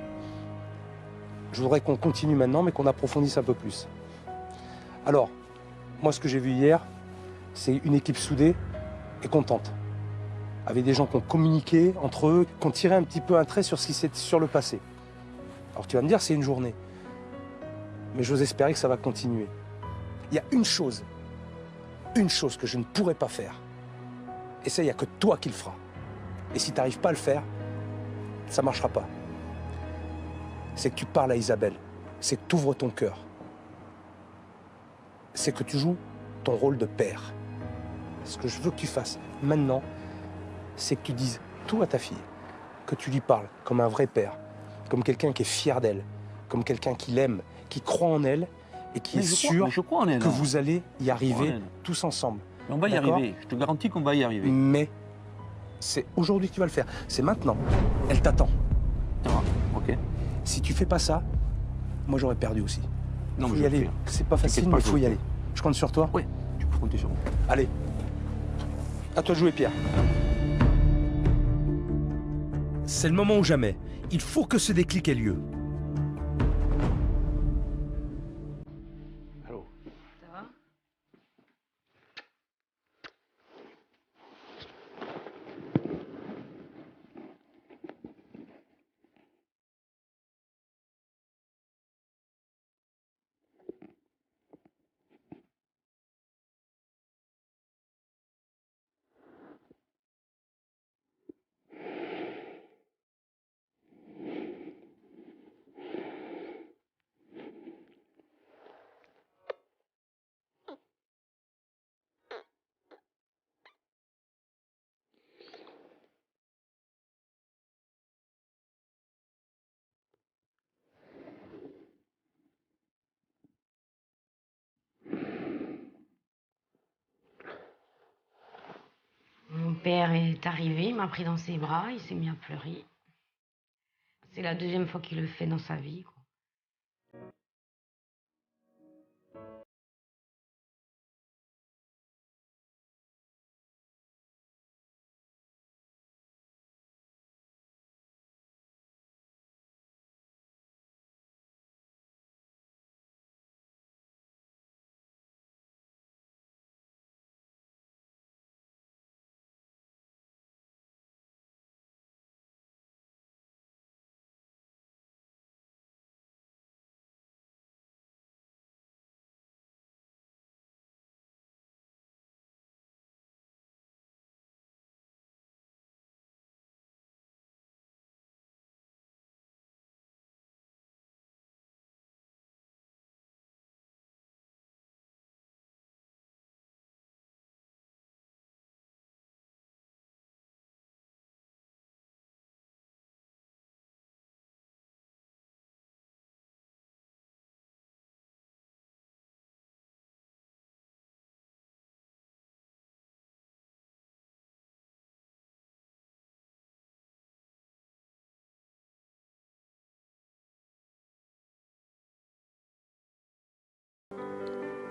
Je voudrais qu'on continue maintenant, mais qu'on approfondisse un peu plus. Alors, moi, ce que j'ai vu hier, c'est une équipe soudée et contente. Avec des gens qui ont communiqué entre eux, qui ont tiré un petit peu un trait sur ce qui s'est sur le passé. Alors tu vas me dire, c'est une journée. Mais j'ose espérer que ça va continuer. Il y a une chose que je ne pourrais pas faire. Et ça, il n'y a que toi qui le feras. Et si tu n'arrives pas à le faire, ça ne marchera pas. C'est que tu parles à Isabelle. C'est que tu ouvres ton cœur. C'est que tu joues ton rôle de père. Ce que je veux que tu fasses maintenant, c'est que tu dises tout à ta fille. Que tu lui parles comme un vrai père. Comme quelqu'un qui est fier d'elle. Comme quelqu'un qui l'aime, qui croit en elle et qui est sûr que vous allez y arriver tous ensemble. On va y arriver, je te garantis qu'on va y arriver. Mais c'est aujourd'hui que tu vas le faire. C'est maintenant. Elle t'attend. Ah, ok. Si tu fais pas ça, moi j'aurais perdu aussi. Non, Faut mais y je aller. vais le faire. C'est pas facile, T'inquiète mais pas, il faut je y vais aller. Je compte sur toi. Oui, tu peux compter sur moi. Allez. À toi de jouer, Pierre. C'est le moment ou jamais. Il faut que ce déclic ait lieu. Allô. Ça va? père est arrivé, il m'a pris dans ses bras, il s'est mis à pleurer. C'est la deuxième fois qu'il le fait dans sa vie, quoi.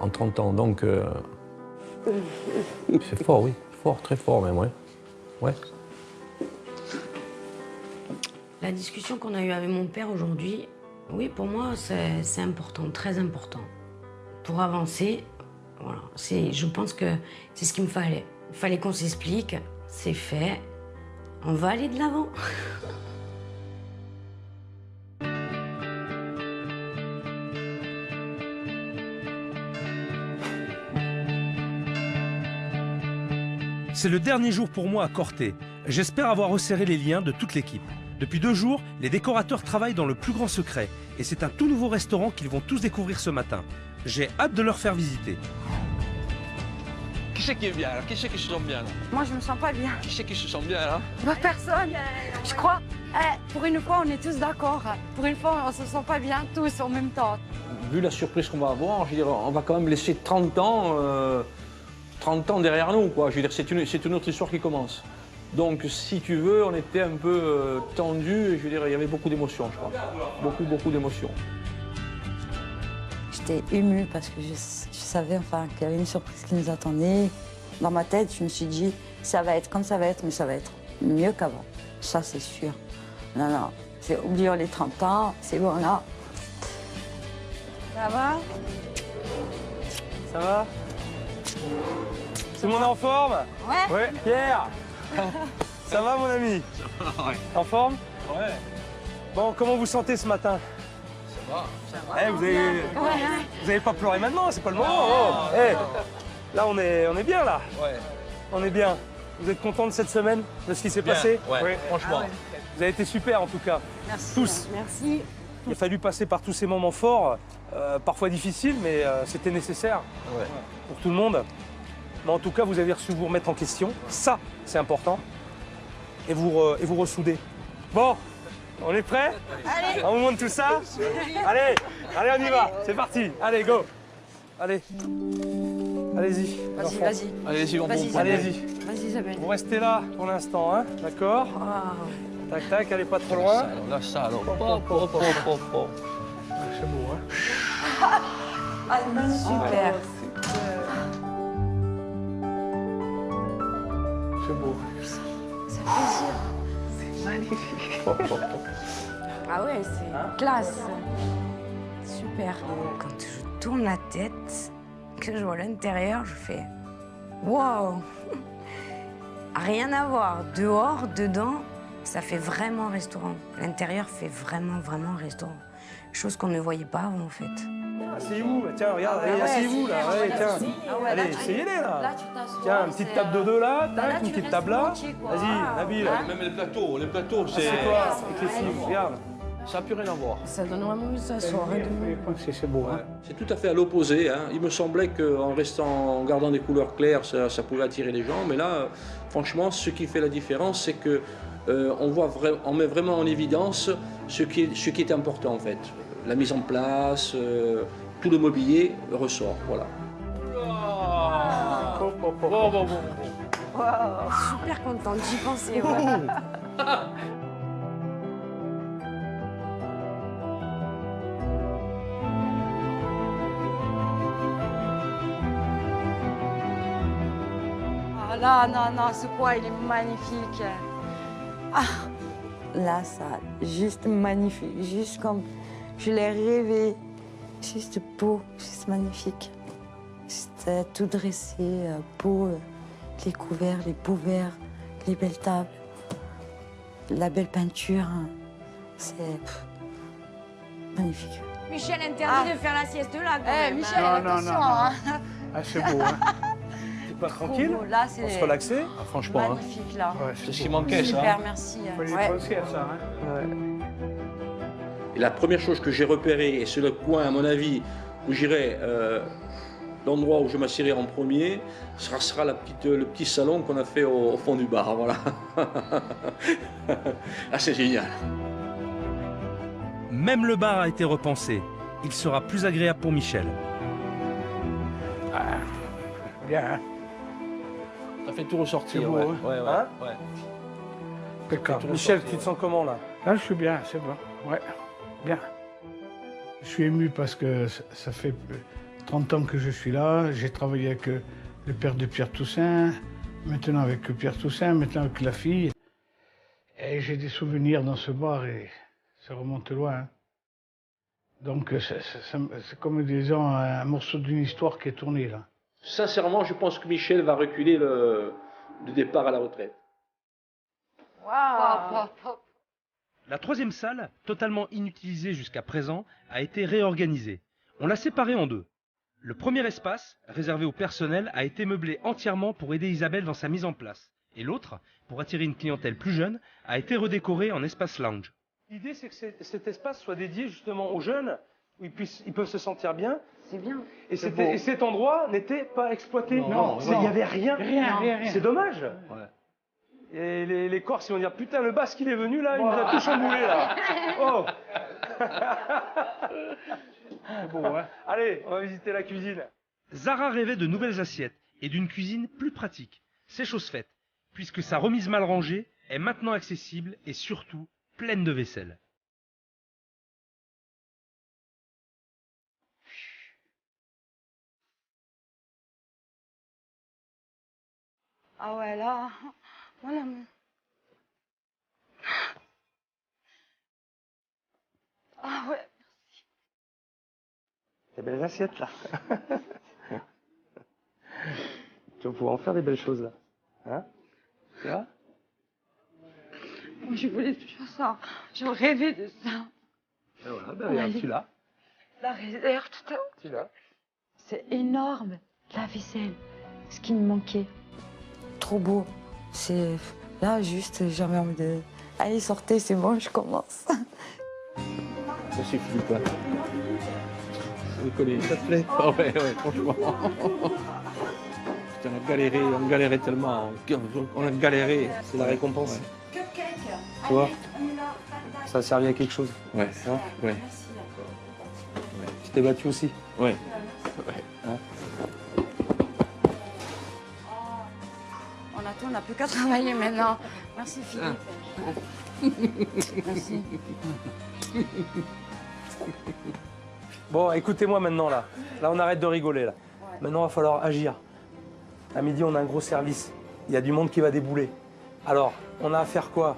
En 30 ans, donc c'est fort, oui, fort, très fort même, ouais. Ouais. La discussion qu'on a eue avec mon père aujourd'hui, oui, pour moi, c'est important, très important. Pour avancer, voilà, je pense que c'est ce qu'il me fallait. Il fallait qu'on s'explique, c'est fait, on va aller de l'avant. C'est le dernier jour pour moi à Corté. J'espère avoir resserré les liens de toute l'équipe. Depuis 2 jours, les décorateurs travaillent dans le plus grand secret. Et c'est un tout nouveau restaurant qu'ils vont tous découvrir ce matin. J'ai hâte de leur faire visiter. Qui c'est qui est bien là? Qui c'est qui se sent bien là? Moi, je me sens pas bien. Qui c'est qui se sent bien là? Bah, personne. Je crois. Pour une fois, on est tous d'accord. Pour une fois, on se sent pas bien tous en même temps. Vu la surprise qu'on va avoir, je veux dire, on va quand même laisser 30 ans derrière nous, quoi. Je veux dire, c'est une autre histoire qui commence. Donc, si tu veux, on était un peu tendu. Je veux dire, il y avait beaucoup d'émotions, je crois. Beaucoup d'émotions. J'étais émue parce que je savais enfin, qu'il y avait une surprise qui nous attendait. Dans ma tête, je me suis dit, ça va être comme ça va être, mais ça va être mieux qu'avant. Ça, c'est sûr. Non, c'est oublions les 30 ans, c'est bon là. Ça va? Ça va? Tout le monde est en forme? Ouais. Ouais. Pierre? Ça va, mon ami? Ça va, ouais. En forme? Ouais. Bon, comment vous sentez ce matin? Ça va. Vous avez pas pleuré maintenant, c'est pas le moment. Oh. Là, on est bien, là. Ouais. On est bien. Vous êtes content de cette semaine, de ce qui s'est passé? Ouais, oui. franchement. Ah ouais. Vous avez été super, en tout cas. Merci. Tous. Merci. Il a fallu passer par tous ces moments forts, parfois difficiles, mais c'était nécessaire pour tout le monde. Mais en tout cas, vous avez su vous remettre en question. Ça, c'est important. Et vous ressouder. Bon, on est prêts? Allez. On vous montre tout ça? Allez, on y va. C'est parti. Allez, go. Allez. Allez-y. Vas-y, vas-y. Allez-y, on Vas-y, prend. Allez-y. Vas-y, Isabelle. Vous restez là pour l'instant, hein? D'accord? Wow. Tac, tac, allez pas trop loin. Ça, alors. C'est beau, hein? Ah, super. C'est beau. Ça fait plaisir. Ah ouais, c'est classe. Super. Quand je tourne la tête, que je vois l'intérieur, je fais waouh. Rien à voir. Dehors, dedans, ça fait vraiment restaurant. L'intérieur fait vraiment restaurant. Chose qu'on ne voyait pas avant, en fait. Asseyez-vous, tiens, regarde, allez, asseyez-vous là, allez, tiens. Allez, essayez-les là. Là, tu t'assois. Tiens, une petite table de deux là, Bah, là, tac, une tu petite restes table là. tranquille, quoi. Vas-y, Nabil. Même les plateaux, c'est. C'est quoi avec les cibles, regarde. Ça n'a plus rien à voir. Ça donne vraiment envie de s'asseoir. C'est beau, hein. C'est tout à fait à l'opposé, hein. Il me semblait qu'en restant, en gardant des couleurs claires, ça pouvait attirer les gens. Mais là, franchement, ce qui fait la différence, c'est que on met vraiment en évidence ce qui est important en fait. La mise en place, tout le mobilier ressort, voilà. Bon. Wow. Super contente, j'y pensais. Ouais. Ah là, non, ce coin, il est magnifique. Ah, là, ça, juste magnifique, juste comme je l'ai rêvé. Juste beau, juste magnifique. Juste tout dressé, beau, les couverts, les beaux verres, les belles tables, la belle peinture. C'est magnifique. Michel interdit de faire la sieste là. Michel, Non, attention. non. Hein. Ah, c'est beau, hein. T'es pas tranquille? Beau. Là, c'est On se relaxer? Ah, franchement, magnifique, là. Ouais, c'est ce qui manquait, ça. Super, merci. Il fallait Ouais. penser à ça, hein. Ouais. Et la première chose que j'ai repérée, et c'est le coin, à mon avis, où j'irai, l'endroit où je m'assierai en premier, sera le petit salon qu'on a fait au fond du bar. Voilà. Ah, c'est génial. Même le bar a été repensé. Il sera plus agréable pour Michel. Ah, bien, hein. Ça fait tout ressortir. C'est beau, ouais. hein. Ouais. Impeccable. Michel, tu te sens comment là? Là, je suis bien, c'est bon. Ouais, bien. Je suis ému parce que ça fait 30 ans que je suis là. J'ai travaillé avec le père de Pierre Toussaint, maintenant avec Pierre Toussaint, maintenant avec la fille. Et j'ai des souvenirs dans ce bar et ça remonte loin, hein. Donc, c'est comme disons un morceau d'une histoire qui est tourné là. Sincèrement, je pense que Michel va reculer le départ à la retraite. Waouh. La troisième salle, totalement inutilisée jusqu'à présent, a été réorganisée. On l'a séparée en deux. Le premier espace, réservé au personnel, a été meublé entièrement pour aider Isabelle dans sa mise en place. Et l'autre, pour attirer une clientèle plus jeune, a été redécoré en espace lounge. L'idée, c'est que cet espace soit dédié justement aux jeunes, où ils peuvent se sentir bien. C'est bien. Et cet endroit n'était pas exploité. Non, Il n'y avait rien. Rien. C'est dommage. Ouais. Et les Corses, ils vont dire, putain, le Basque, il est venu là, il nous a tout chamboulé là. Oh. C'est beau, hein. Allez, on va visiter la cuisine. Zara rêvait de nouvelles assiettes et d'une cuisine plus pratique. C'est chose faite, puisque sa remise mal rangée est maintenant accessible et surtout pleine de vaisselle. Ah ouais, là, voilà. Ah ouais. Des belles assiettes là. Tu vas pouvoir en faire des belles choses là. Hein? Tu vois? Moi, je voulais toujours ça. Je rêvais de ça. Et voilà, ben regarde, tu l'as. La réserve, tout ça. Tu l'as. C'est énorme. La vaisselle. Ce qui me manquait. Trop beau. C'est là, juste, j'avais envie de... Allez, sortez, c'est bon, je commence. Ça suffit pas. Ça te plaît? Ah ouais, franchement. Putain, on galérait tellement. On a galéré. C'est la récompense. Ouais. Tu vois? Ça a servi à quelque chose. Ouais. Hein? Ouais. Tu t'es battu aussi. Ouais. Hein? On n'a plus qu'à travailler maintenant. Merci Philippe. Merci. Bon, écoutez-moi maintenant là. Là, on arrête de rigoler là. Maintenant, il va falloir agir. À midi, on a un gros service. Il y a du monde qui va débouler. Alors, on a à faire quoi?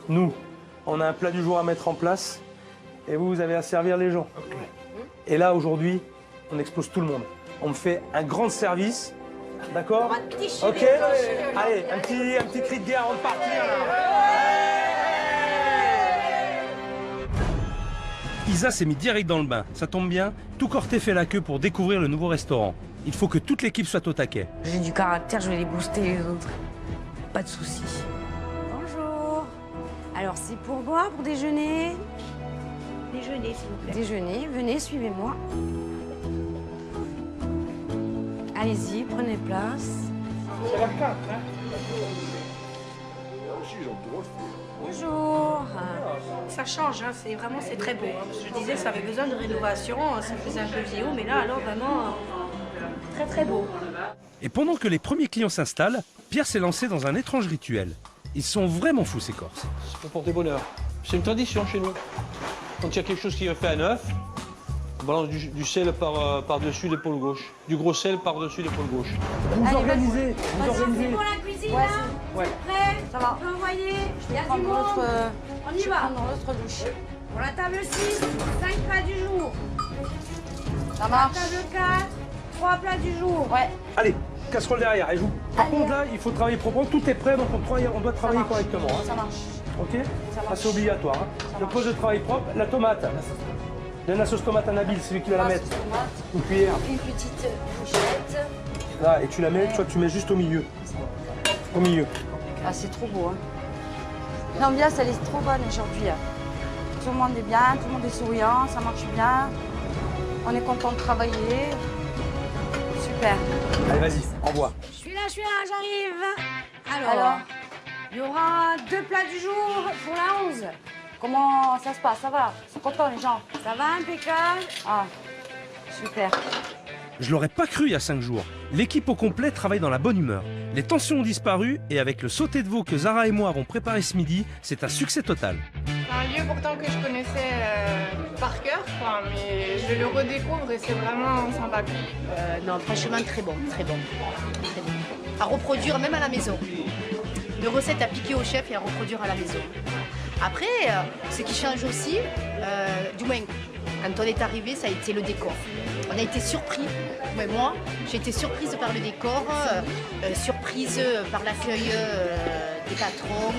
Nous, on a un plat du jour à mettre en place. Et vous avez à servir les gens. Et là, aujourd'hui, on expose tout le monde. On me fait un grand service. D'accord? Ok? Allez, un petit cri de guerre avant de partir là. Isa s'est mis direct dans le bain. Ça tombe bien, tout Corté fait la queue pour découvrir le nouveau restaurant. Il faut que toute l'équipe soit au taquet. J'ai du caractère, je vais les booster les autres. Pas de soucis. Bonjour. Alors, c'est pour boire, pour déjeuner? Déjeuner, s'il vous plaît. Déjeuner, venez, suivez-moi. Allez-y, prenez place. C'est la carte, hein. Bonjour. Ça change, hein, c'est très beau. Hein. Je disais que ça avait besoin de rénovation, ça faisait un peu vieillot, mais là alors vraiment très très beau. Et pendant que les premiers clients s'installent, Pierre s'est lancé dans un étrange rituel. Ils sont vraiment fous, ces Corses. C'est pour porter bonheur. C'est une tradition chez nous. Quand il y a quelque chose qui est fait à neuf, on balance du sel par-dessus l'épaule gauche. Du gros sel par-dessus l'épaule gauche. Vous organisez. C'est pour la cuisine, là. Ouais. Prêt? Ça va. On peut envoyer. Il y a du prendre monde. l'autre, On y va. prendre l'autre douche. Pour la table 6, 5 plats du jour. Ça marche. Table 4, 3 plats du jour. Ouais. Allez, casserole derrière, elle joue. Par contre, là, il faut travailler proprement. Tout est prêt, donc on doit travailler correctement. Hein. Ça marche. Ok? Ça, c'est obligatoire. Hein. Le poste de travail propre, la tomate. Donne la sauce tomate à Nabil, c'est lui qui va la mettre. Une cuillère. Une petite fourchette. Là, et tu la mets, toi, tu mets juste au milieu. Au milieu. Ah, c'est trop beau. Hein. L'ambiance, elle est trop bonne aujourd'hui. Hein. Tout le monde est bien, tout le monde est souriant, ça marche bien. On est content de travailler. Super. Allez, vas-y, envoie. Je suis là, j'arrive. Alors, il y aura 2 plats du jour pour la 11. Comment ça se passe? Ça va? Ils sont contents, les gens? Ça va, impeccable. Ah, super. Je l'aurais pas cru il y a 5 jours. L'équipe au complet travaille dans la bonne humeur. Les tensions ont disparu et avec le sauté de veau que Zara et moi avons préparé ce midi, c'est un succès total. C'est un lieu pourtant que je connaissais par cœur, quoi, mais je le redécouvre et c'est vraiment sympa. Non, franchement, très bon, très bon. Très bon. À reproduire même à la maison. Une recette à piquer au chef et à reproduire à la maison. Après, ce qui change aussi, du moins, quand on est arrivé, ça a été le décor. On a été surpris, mais moi, j'ai été surprise par le décor, surprise par l'accueil des patrons,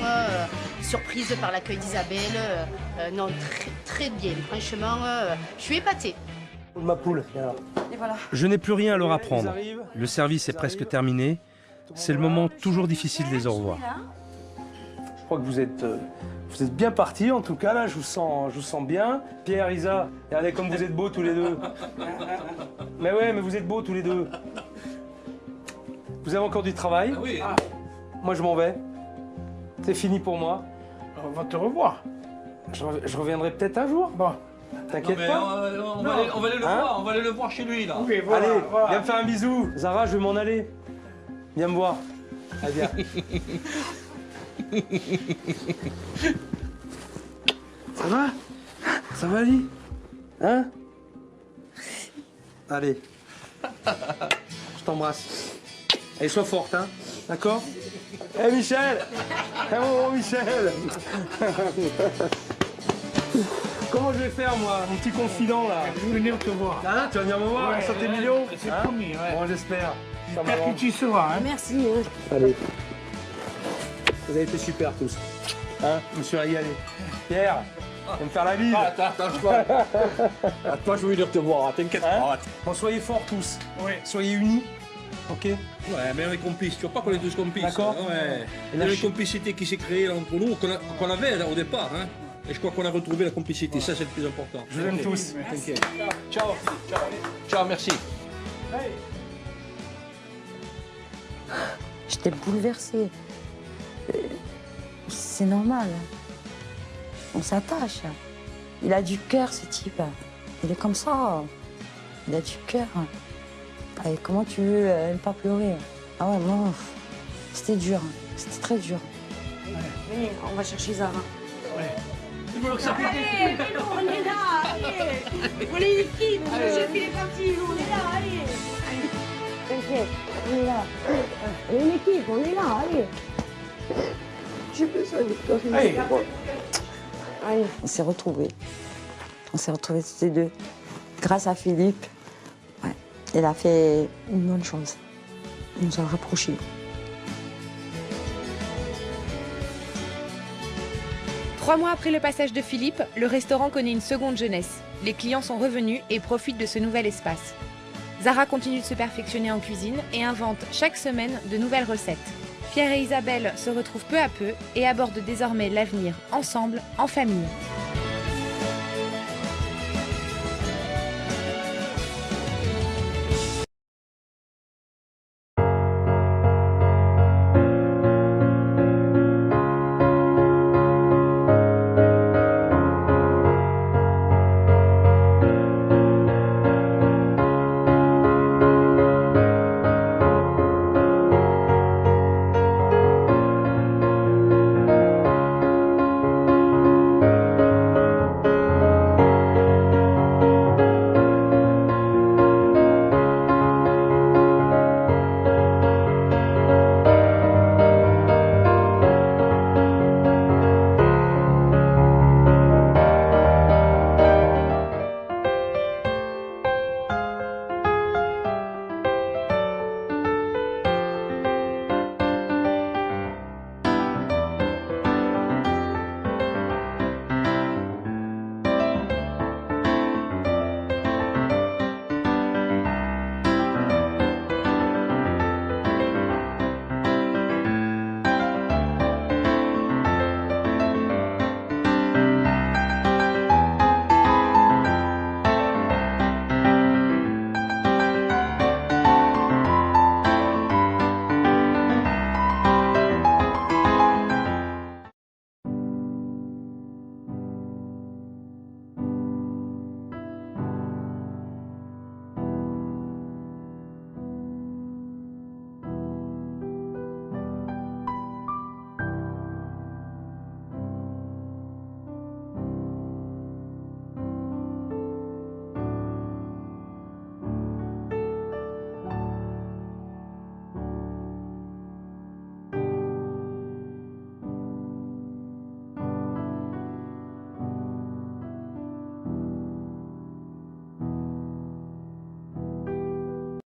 surprise par l'accueil d'Isabelle. Non, très bien, franchement, je suis épatée. Ma poule, viens. Et voilà. Je n'ai plus rien à leur apprendre. Le service est presque terminé. C'est le moment toujours difficile de les au revoir. Je crois que vous êtes bien partis, en tout cas, là, je vous sens bien. Pierre, Isa, regardez comme vous êtes beaux tous les deux. Mais ouais, mais vous êtes beaux tous les deux. Vous avez encore du travail. Ah oui. Moi, je m'en vais. C'est fini pour moi. On va te revoir. Je reviendrai peut-être un jour. Bon. T'inquiète pas. On va aller le voir, on va aller le voir chez lui, là. Okay, voilà, allez, voilà. viens me faire un bisou. Zara, je vais m'en aller. Viens me voir. Allez, viens. Ça va? Ça va, Ali? Hein? Allez. Je t'embrasse. Allez, sois forte, hein? D'accord? Hé, Michel! Hé, mon Michel! Comment je vais faire, moi? Mon petit confident, là? Je vais venir te voir. Hein? Tu vas venir me voir? Ouais, On sort tes ouais, millions? c'est Hein? promis, ouais. Bon, j'espère. J'espère que tu y seras, hein? Merci. Allez. Vous avez été super tous. Hein? Je me suis régalé. Pierre, tu vas me faire la bise. Attends, je vais venir te voir, t'inquiète pas. Bon, soyez forts tous. Oui. Soyez unis. Ok? Ouais, mais on est complices, tu vois pas qu'on est tous complices. D'accord. Ouais. Il y a une complicité qui s'est créée là, entre nous, qu'on avait là, au départ. Hein. Et je crois qu'on a retrouvé la complicité, ça c'est le plus important. Je vous aime tous. T'inquiète. Ciao. Ciao. Ciao, merci. J'étais bouleversée. C'est normal. On s'attache. Il a du cœur, ce type. Il est comme ça. Il a du cœur. Et comment tu veux ne pas pleurer? Ah ouais, non. C'était dur. C'était très dur. Venez, on va chercher Zara. Allez, on est là, allez. On est l'équipe, le chef il est parti, on est là, allez. T'inquiète, on est là. On est une équipe, on est là, allez. J'ai besoin de pleurer. Allez. Allez. On s'est retrouvés. On s'est retrouvés tous les deux. Grâce à Philippe, ouais, il a fait une bonne chose. Il nous a rapprochés. 3 mois après le passage de Philippe, le restaurant connaît une seconde jeunesse. Les clients sont revenus et profitent de ce nouvel espace. Zara continue de se perfectionner en cuisine et invente chaque semaine de nouvelles recettes. Pierre et Isabelle se retrouvent peu à peu et abordent désormais l'avenir ensemble, en famille.